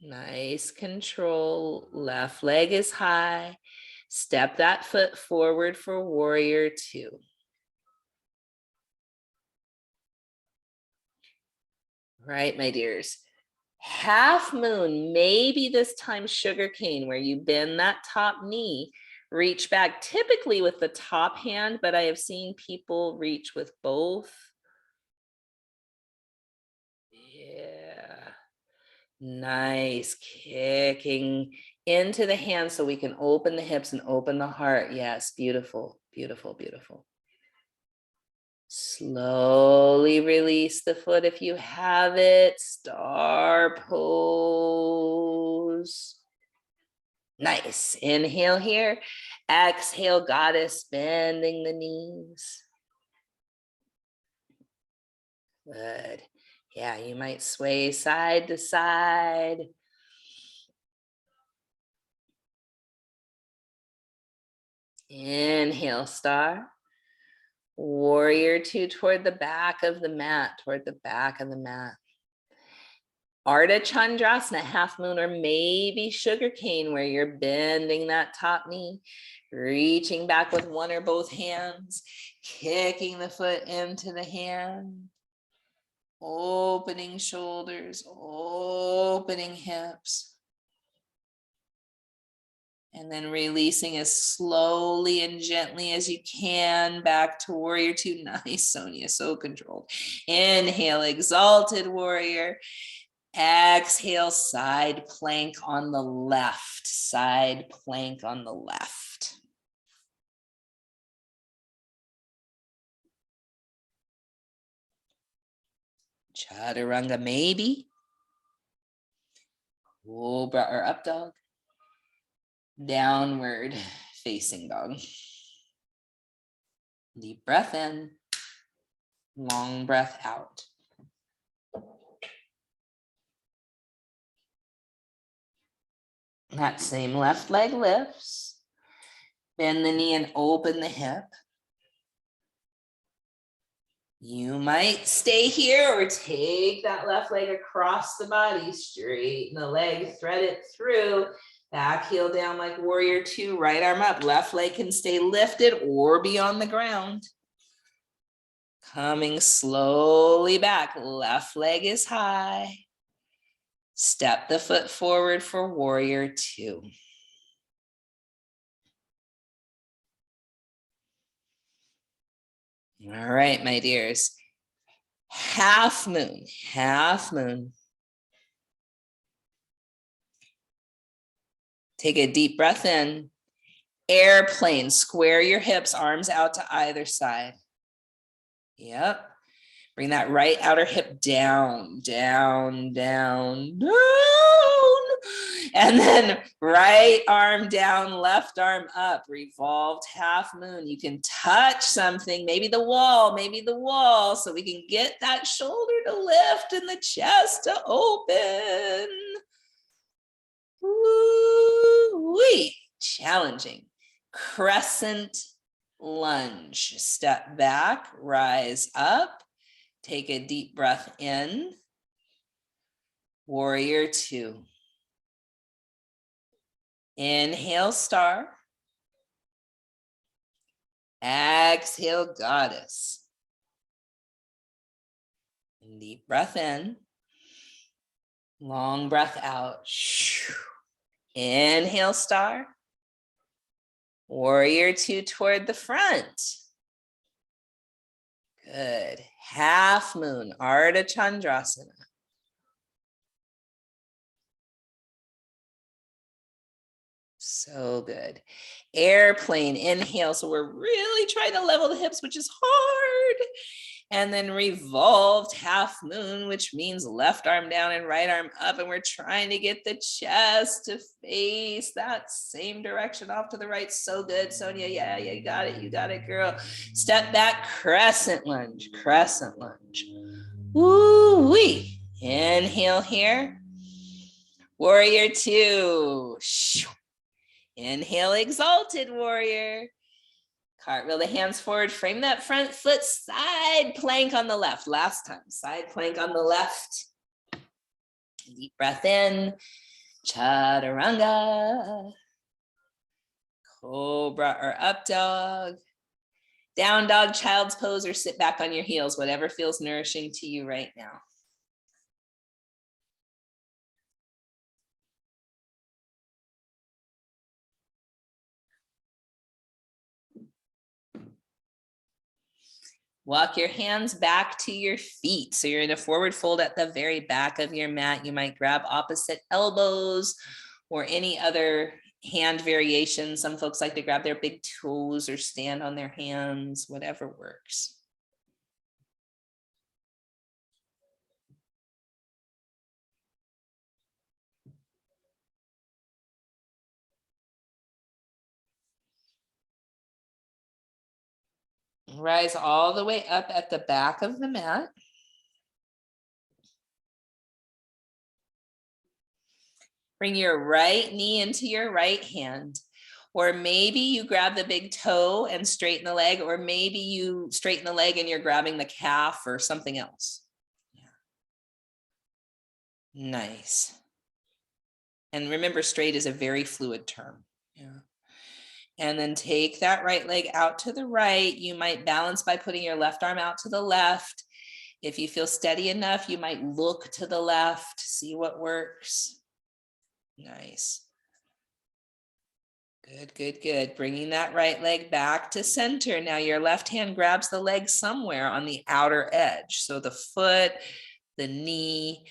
Nice control. Left leg is high. Step that foot forward for warrior two. Right, my dears. Half moon, maybe this time sugar cane, where you bend that top knee, reach back typically with the top hand, but I have seen people reach with both. Yeah. Nice. Kicking into the hands so we can open the hips and open the heart. Yes, beautiful, beautiful, beautiful. Slowly release the foot if you have it. Star pose. Nice. Inhale here. Exhale, goddess, bending the knees. Good. Yeah, you might sway side to side. Inhale, star. Warrior two toward the back of the mat, toward the back of the mat. Ardha Chandrasana, half moon, or maybe sugar cane, where you're bending that top knee, reaching back with one or both hands, kicking the foot into the hand, opening shoulders, opening hips. And then releasing as slowly and gently as you can back to warrior two. Nice, Sonja, so controlled. Inhale, exalted warrior. Exhale, side plank on the left. Side plank on the left. Chaturanga, maybe. Cobra or up dog. Downward facing dog. Deep breath in, long breath out. That same left leg lifts. Bend the knee and open the hip. You might stay here or take that left leg across the body, straighten the leg, thread it through. Back heel down like warrior two, right arm up. Left leg can stay lifted or be on the ground. Coming slowly back, left leg is high. Step the foot forward for warrior two. All right, my dears. Half moon, half moon. Take a deep breath in. Airplane, square your hips, arms out to either side. Yep. Bring that right outer hip down, down, down, down. And then right arm down, left arm up, revolved half moon. You can touch something, maybe the wall, so we can get that shoulder to lift and the chest to open. Woo-wee. Challenging. Crescent lunge. Step back, rise up. Take a deep breath in. Warrior two. Inhale, star. Exhale, goddess. Deep breath in. Long breath out. Inhale, star. Warrior two toward the front. Good. Half moon, Ardha Chandrasana. So good. Airplane, inhale. So we're really trying to level the hips, which is hard. And then revolved half moon, which means left arm down and right arm up. And we're trying to get the chest to face that same direction off to the right. So good, Sonja. Yeah, you got it. You got it, girl. Step back, crescent lunge, crescent lunge. Woo-wee. Inhale here. Warrior two. Inhale, exalted warrior. Cartwheel the hands forward, frame that front foot, side plank on the left. Last time, side plank on the left. Deep breath in, chaturanga. Cobra or up dog. Down dog, child's pose, or sit back on your heels, whatever feels nourishing to you right now. Walk your hands back to your feet. So you're in a forward fold at the very back of your mat. You might grab opposite elbows or any other hand variation. Some folks like to grab their big toes or stand on their hands, whatever works. Rise all the way up at the back of the mat. Bring your right knee into your right hand. Or maybe you grab the big toe and straighten the leg, or maybe you straighten the leg and you're grabbing the calf or something else. Yeah. Nice. And remember, straight is a very fluid term. Yeah. And then take that right leg out to the right. You might balance by putting your left arm out to the left. If you feel steady enough, you might look to the left, see what works. Nice. Good, good, good. Bringing that right leg back to center. Now your left hand grabs the leg somewhere on the outer edge. So the foot, the knee,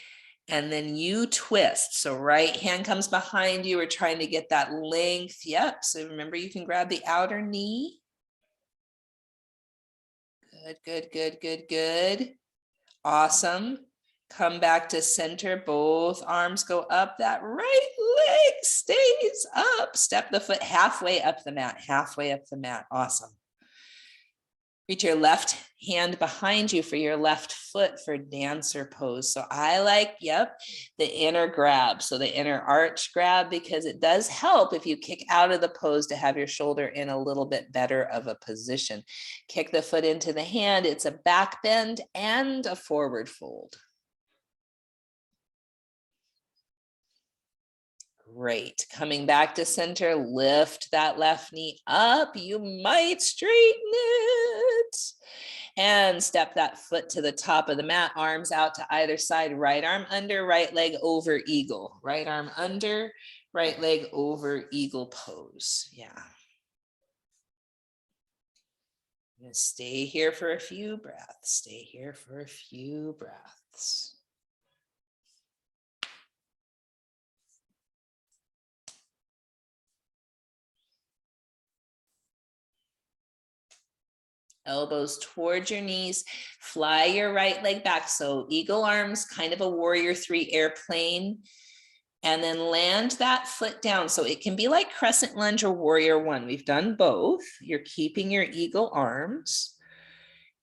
and then you twist. So right hand comes behind you. We're trying to get that length. Yep. So remember, you can grab the outer knee. Good, good, good, good, good. Awesome. Come back to center. Both arms go up. That right leg stays up. Step the foot halfway up the mat, halfway up the mat. Awesome. Reach your left hand behind you for your left foot for dancer pose. So I like, yep, the inner grab. So the inner arch grab, because it does help if you kick out of the pose to have your shoulder in a little bit better of a position. Kick the foot into the hand. It's a back bend and a forward fold. Great. Coming back to center, lift that left knee up. You might straighten it. And step that foot to the top of the mat, arms out to either side, right arm under, right leg over eagle. Right arm under, right leg over eagle pose. Yeah. I'm gonna stay here for a few breaths. Stay here for a few breaths. Elbows towards your knees, fly your right leg back. So eagle arms, kind of a warrior three airplane, and then land that foot down. So it can be like crescent lunge or warrior one. We've done both. You're keeping your eagle arms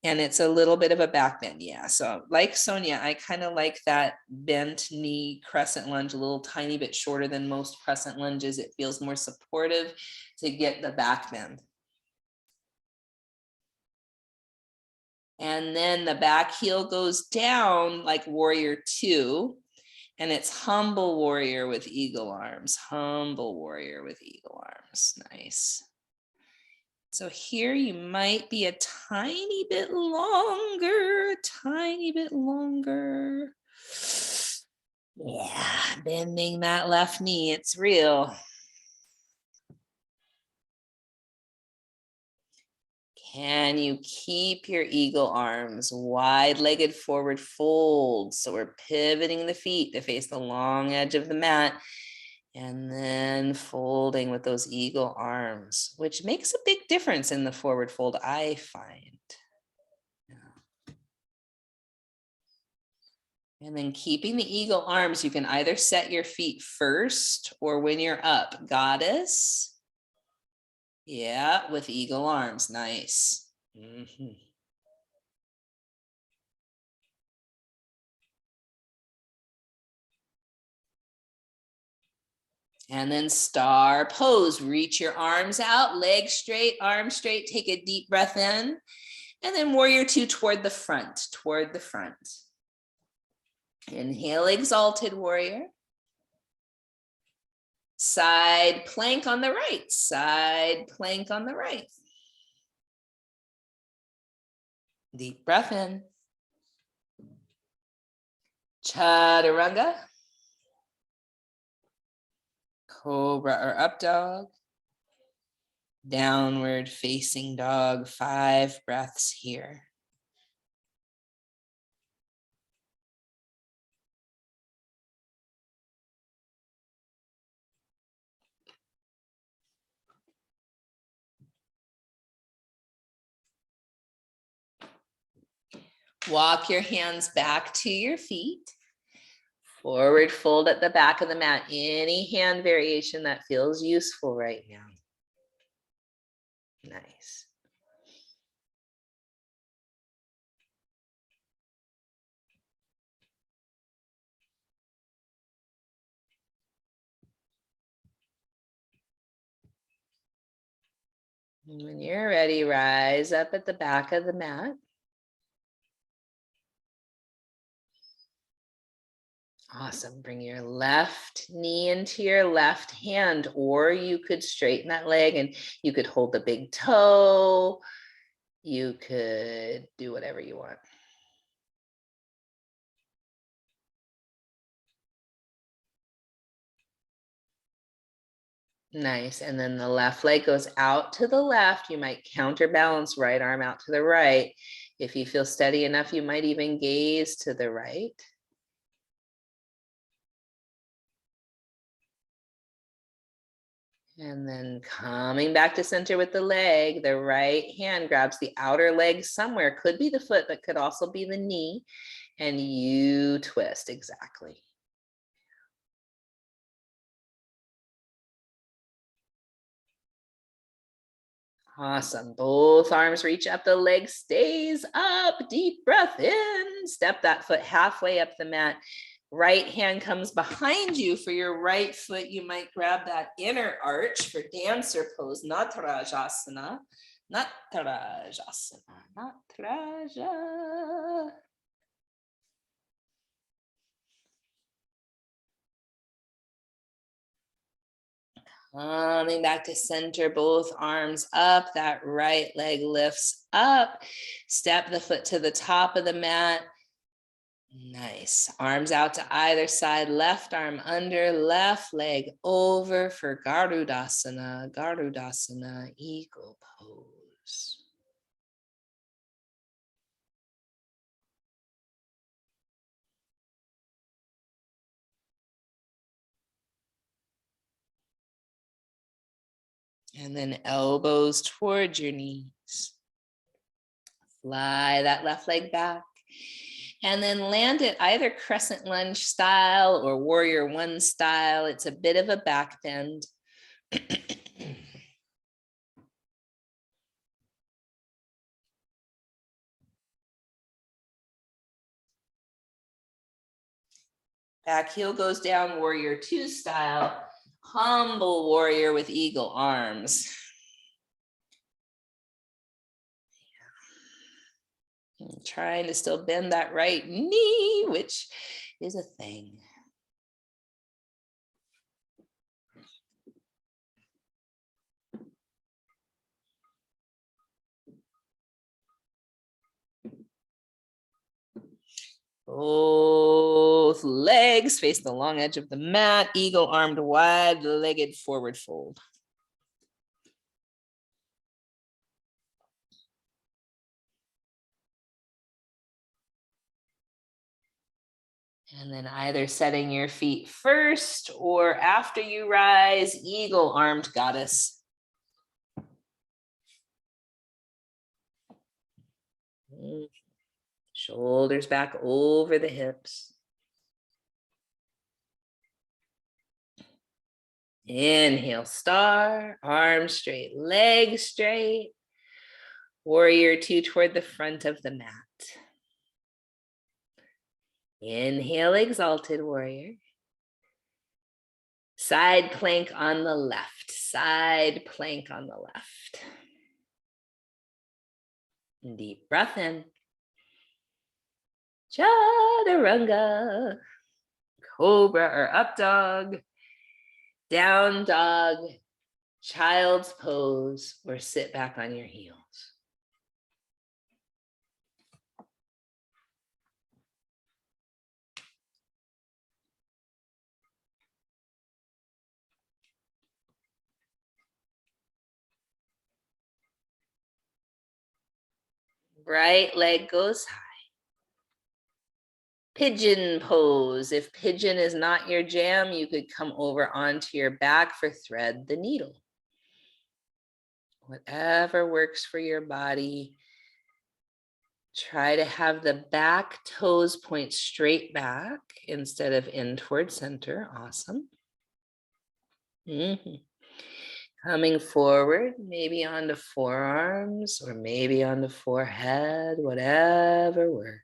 and it's a little bit of a back bend. Yeah. So like Sonja, I kind of like that bent knee crescent lunge, a little tiny bit shorter than most crescent lunges. It feels more supportive to get the back bend. And then the back heel goes down like warrior two. And it's humble warrior with eagle arms. Humble warrior with eagle arms. Nice. So here you might be a tiny bit longer. Tiny bit longer. Yeah, bending that left knee. It's real. Can you keep your eagle arms wide-legged forward fold? So we're pivoting the feet to face the long edge of the mat and then folding with those eagle arms, which makes a big difference in the forward fold, I find. Yeah. And then keeping the eagle arms, you can either set your feet first or when you're up, goddess. Yeah, with eagle arms. Nice. Mm-hmm. And then star pose. Reach your arms out, legs straight, arms straight. Take a deep breath in. And then warrior two toward the front, toward the front. Inhale, exalted warrior. Side plank on the right, side plank on the right. Deep breath in. Chaturanga. Cobra or up dog. Downward facing dog, 5 breaths here. Walk your hands back to your feet. Forward fold at the back of the mat. Any hand variation that feels useful right now. Nice. And when you're ready, rise up at the back of the mat. Awesome. Bring your left knee into your left hand, or you could straighten that leg and you could hold the big toe. You could do whatever you want. Nice. And then the left leg goes out to the left. You might counterbalance, right arm out to the right. If you feel steady enough, you might even gaze to the right. And then coming back to center with the leg, the right hand grabs the outer leg somewhere. Could be the foot, but could also be the knee. And you twist, exactly. Awesome. Both arms reach up, the leg stays up. Deep breath in. Step that foot halfway up the mat. Right hand comes behind you for your right foot. You might grab that inner arch for dancer pose, Natarajasana. Natarajasana. Nataraja. Coming back to center, both arms up, that right leg lifts up. Step the foot to the top of the mat. Nice. Arms out to either side, left arm under, left leg over for Garudasana, Garudasana, eagle pose. And then elbows towards your knees. Fly that left leg back. And then land it either crescent lunge style or warrior one style. It's a bit of a back bend. Back heel goes down, warrior two style. Humble warrior with eagle arms. And trying to still bend that right knee, which is a thing. Both legs face the long edge of the mat, eagle armed wide, legged forward fold. And then either setting your feet first or after you rise, eagle armed goddess. Shoulders back over the hips. Inhale, star, arms straight, legs straight. Warrior two toward the front of the mat. Inhale, exalted warrior. Side plank on the left, side plank on the left. Deep breath in. Chaturanga, cobra or up dog, down dog, child's pose, or sit back on your heels. Right leg goes high. Pigeon pose. If pigeon is not your jam, you could come over onto your back for thread the needle. Whatever works for your body. Try to have the back toes point straight back instead of in toward center. Awesome. Coming forward, maybe onto forearms or maybe onto forehead, whatever works.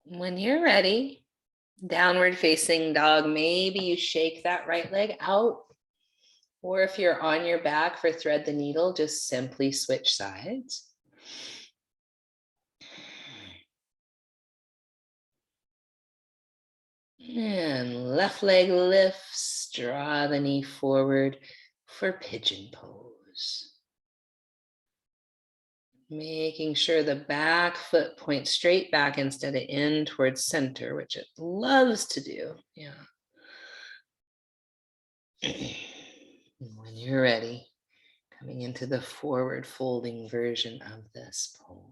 When you're ready, downward facing dog, maybe you shake that right leg out. Or if you're on your back for thread the needle, just simply switch sides. And left leg lifts, draw the knee forward for pigeon pose. Making sure the back foot points straight back instead of in towards center, which it loves to do. Yeah. When you're ready, coming into the forward folding version of this pose.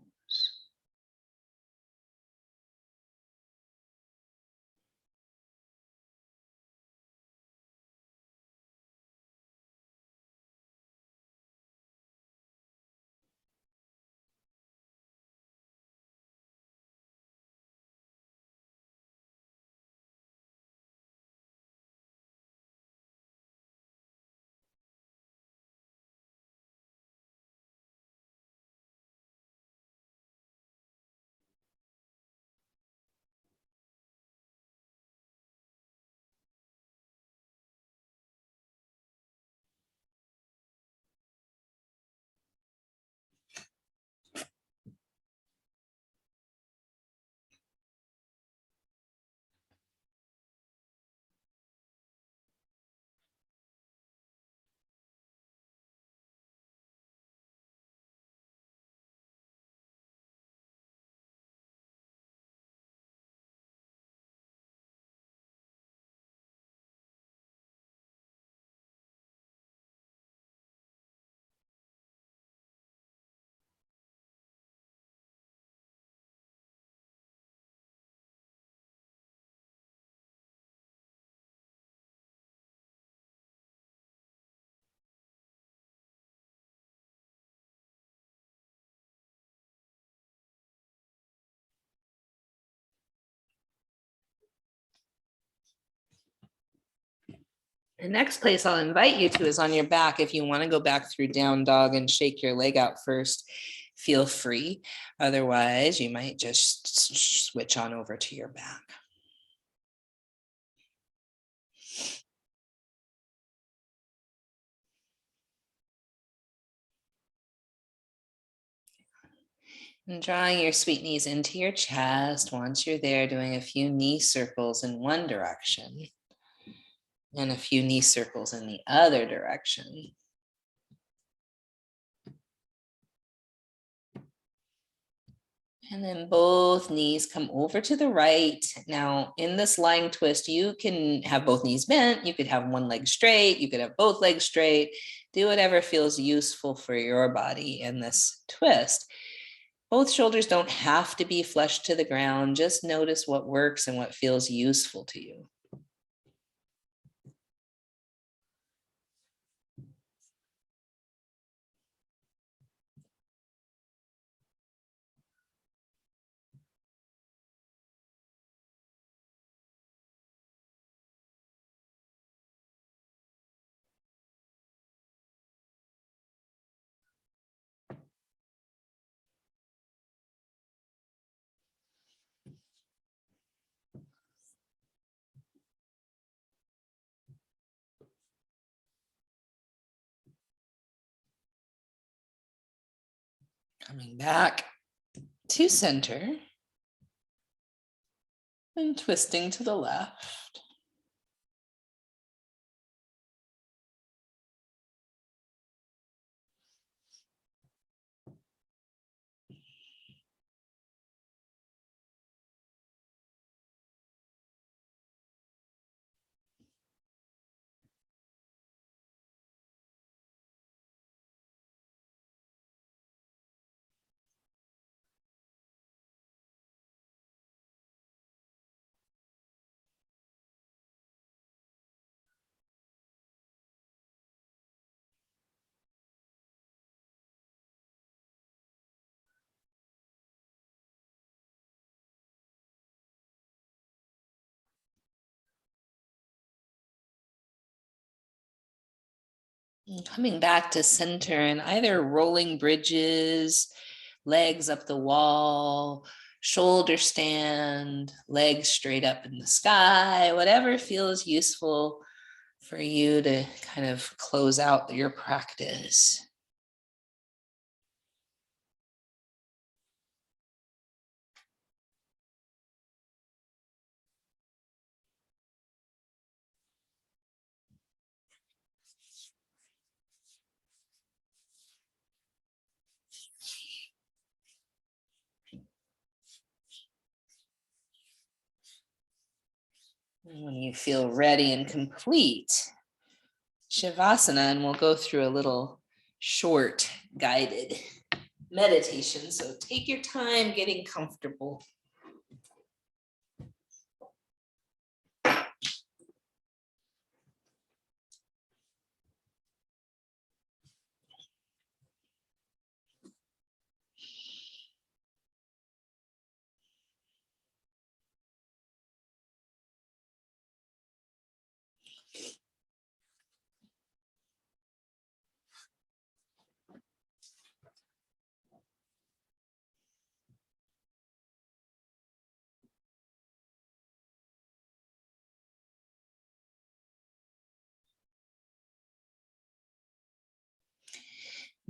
The next place I'll invite you to is on your back. If you want to go back through down dog and shake your leg out first, feel free. Otherwise, you might just switch on over to your back. And drawing your sweet knees into your chest. Once you're there, doing a few knee circles in one direction and a few knee circles in the other direction. And then both knees come over to the right. Now, in this lying twist, you can have both knees bent. You could have one leg straight. You could have both legs straight. Do whatever feels useful for your body in this twist. Both shoulders don't have to be flush to the ground. Just notice what works and what feels useful to you. Coming back to center and twisting to the left. And coming back to center and either rolling bridges, legs up the wall, shoulder stand, legs straight up in the sky, whatever feels useful for you to kind of close out your practice. When you feel ready and complete, Shavasana, and we'll go through a little short guided meditation. So take your time getting comfortable.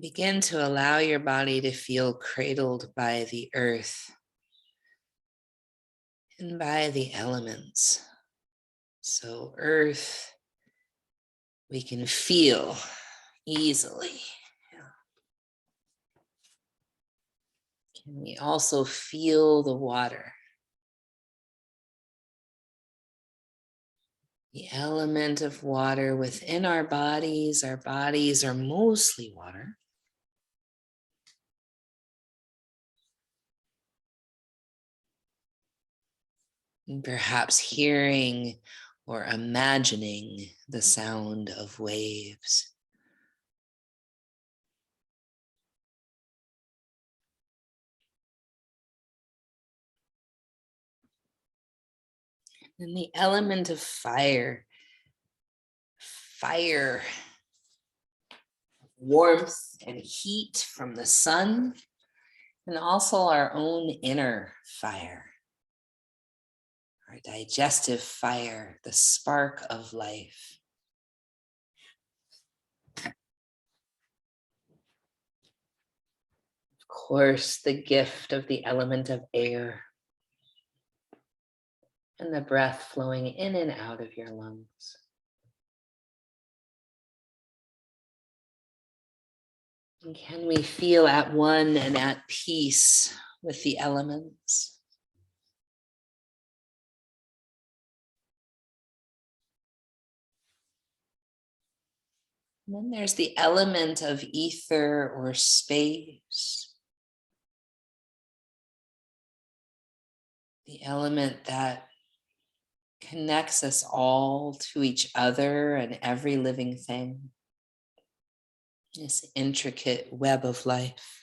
Begin to allow your body to feel cradled by the earth and by the elements. So earth, we can feel easily. Can we also feel the water? The element of water within our bodies are mostly water. And perhaps hearing or imagining the sound of waves. And the element of fire, warmth and heat from the sun, and also our own inner fire, our digestive fire, the spark of life. Of course, the gift of the element of air and the breath flowing in and out of your lungs. And can we feel at one and at peace with the elements? And then there's the element of ether or space. The element that connects us all to each other and every living thing. This intricate web of life.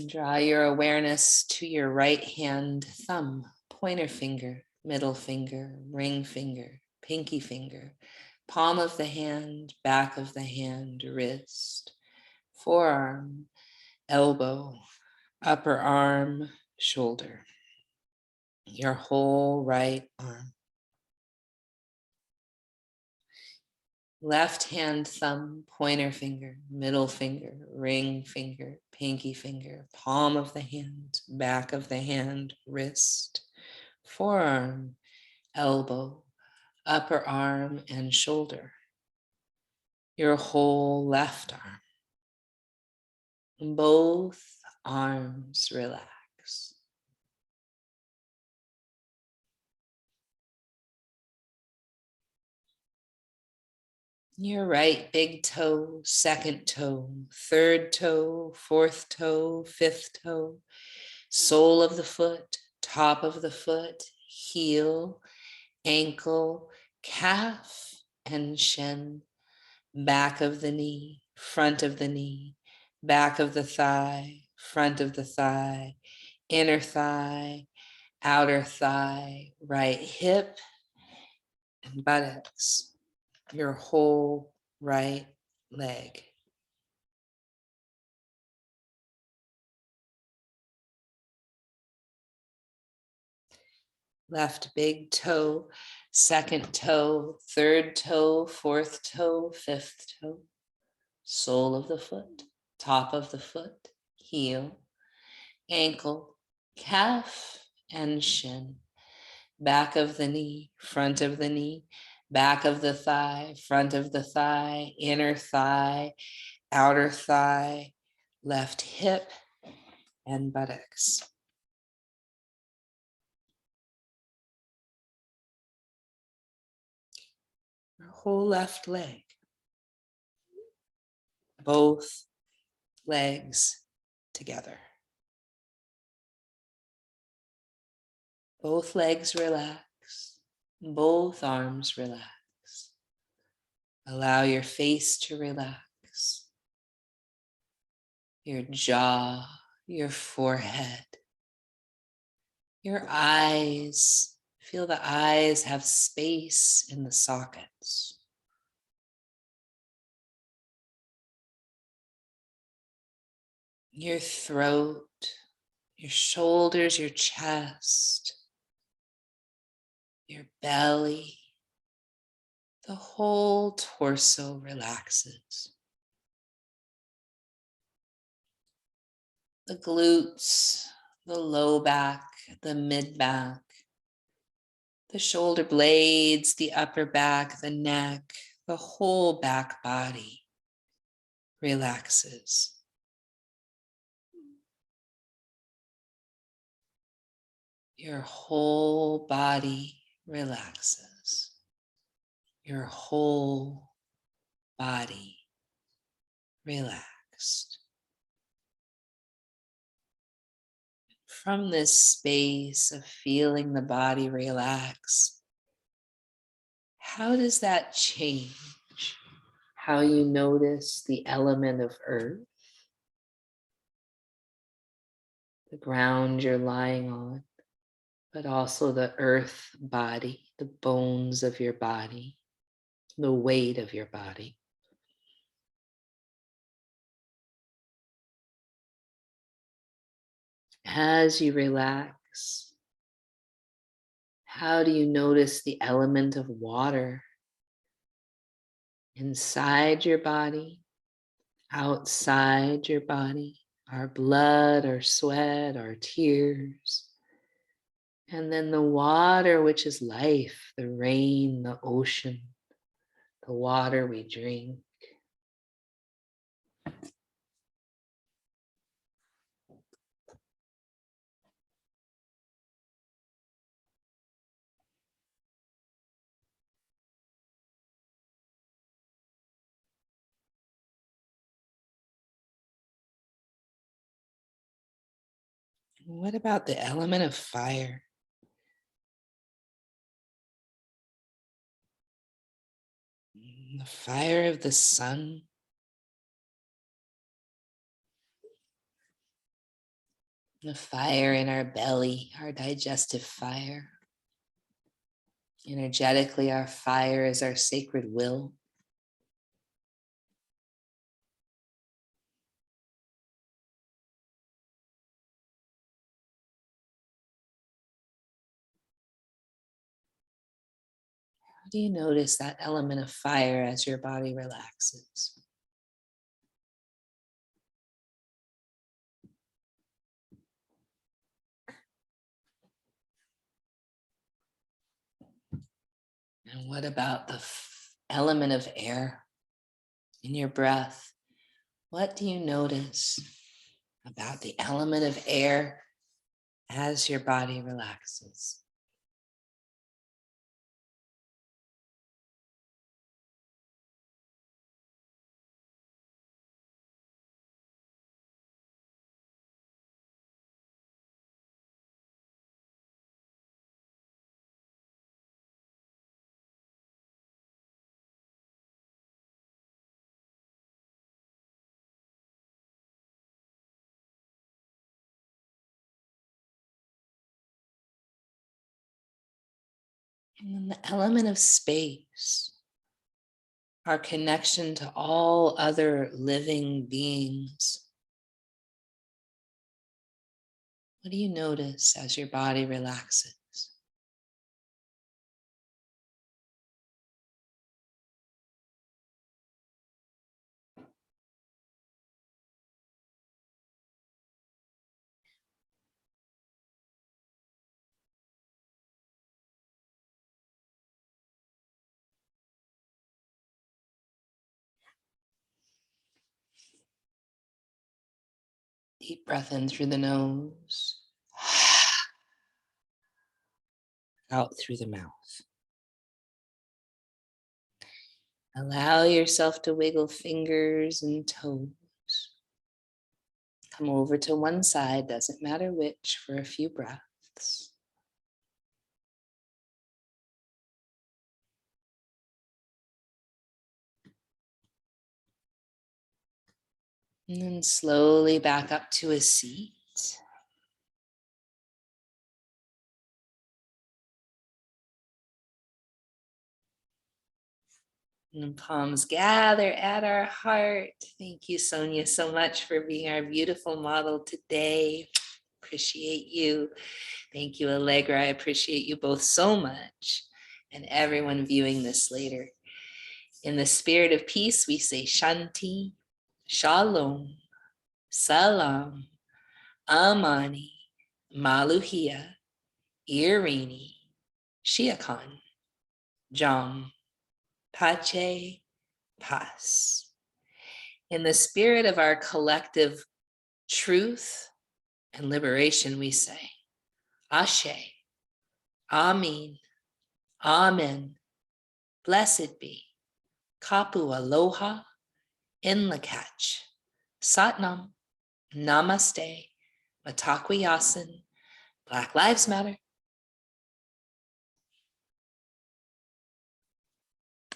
Draw your awareness to your right hand thumb, pointer finger, middle finger, ring finger, pinky finger, palm of the hand, back of the hand, wrist, forearm, elbow, upper arm, shoulder, your whole right arm. Left hand thumb, pointer finger, middle finger, ring finger, pinky finger, palm of the hand, back of the hand, wrist, forearm, elbow, upper arm, and shoulder. Your whole left arm. Both arms relax. Your right big toe, second toe, third toe, fourth toe, fifth toe, sole of the foot, top of the foot, heel, ankle, calf, and shin, back of the knee, front of the knee, back of the thigh,
front of the thigh, inner thigh, outer thigh, right hip, and buttocks, your whole right leg. Left big toe, second toe, third toe, fourth toe, fifth toe, sole of the foot, top of the foot, heel, ankle, calf, and shin. Back of the knee, front of the knee, back of the thigh, front of the thigh, inner thigh, outer thigh, left hip, and buttocks. Your whole left leg. Both legs together. Both legs relax. Both arms relax. Allow your face to relax. Your jaw, your forehead, your eyes. Feel the eyes have space in the sockets. Your throat, your shoulders, your chest, your belly, the whole torso relaxes. The glutes, the low back, the mid back, the shoulder blades, the upper back, the neck, the whole back body relaxes. Your whole body relaxes. Your whole body relaxed. From this space of feeling the body relax, how does that change how you notice the element of earth, the ground you're lying on, but also the earth body, the bones of your body, the weight of your body? As you relax, how do you notice the element of water inside your body, outside your body, our blood, our sweat, our tears, and then the water, which is life, the rain, the ocean, the water we drink. What about the element of fire? The fire of the sun, the fire in our belly, our digestive fire. Energetically, our fire is our sacred will. How do you notice that element of fire as your body relaxes? And what about the element of air in your breath? What do you notice about the element of air as your body relaxes? And then the element of space, our connection to all other living beings. What do you notice as your body relaxes? Deep breath in through the nose, out through the mouth. Allow yourself to wiggle fingers and toes. Come over to one side, doesn't matter which, for a few breaths. And then slowly back up to a seat. And palms gather at our heart. Thank you, Sonja, so much for being our beautiful model today. Appreciate you. Thank you, Allegra. I appreciate you both so much, and everyone viewing this later. In the spirit of peace, we say Shanti, Shalom, Salam, Amani, Maluhia, Irini, Shiakan, Jam, Pache, Pas. In the spirit of our collective truth and liberation, we say Ashe, Amin, Amen, blessed be, Kapu Aloha, Inlakach, Satnam, Namaste, Matakwi Yasin, Black Lives Matter,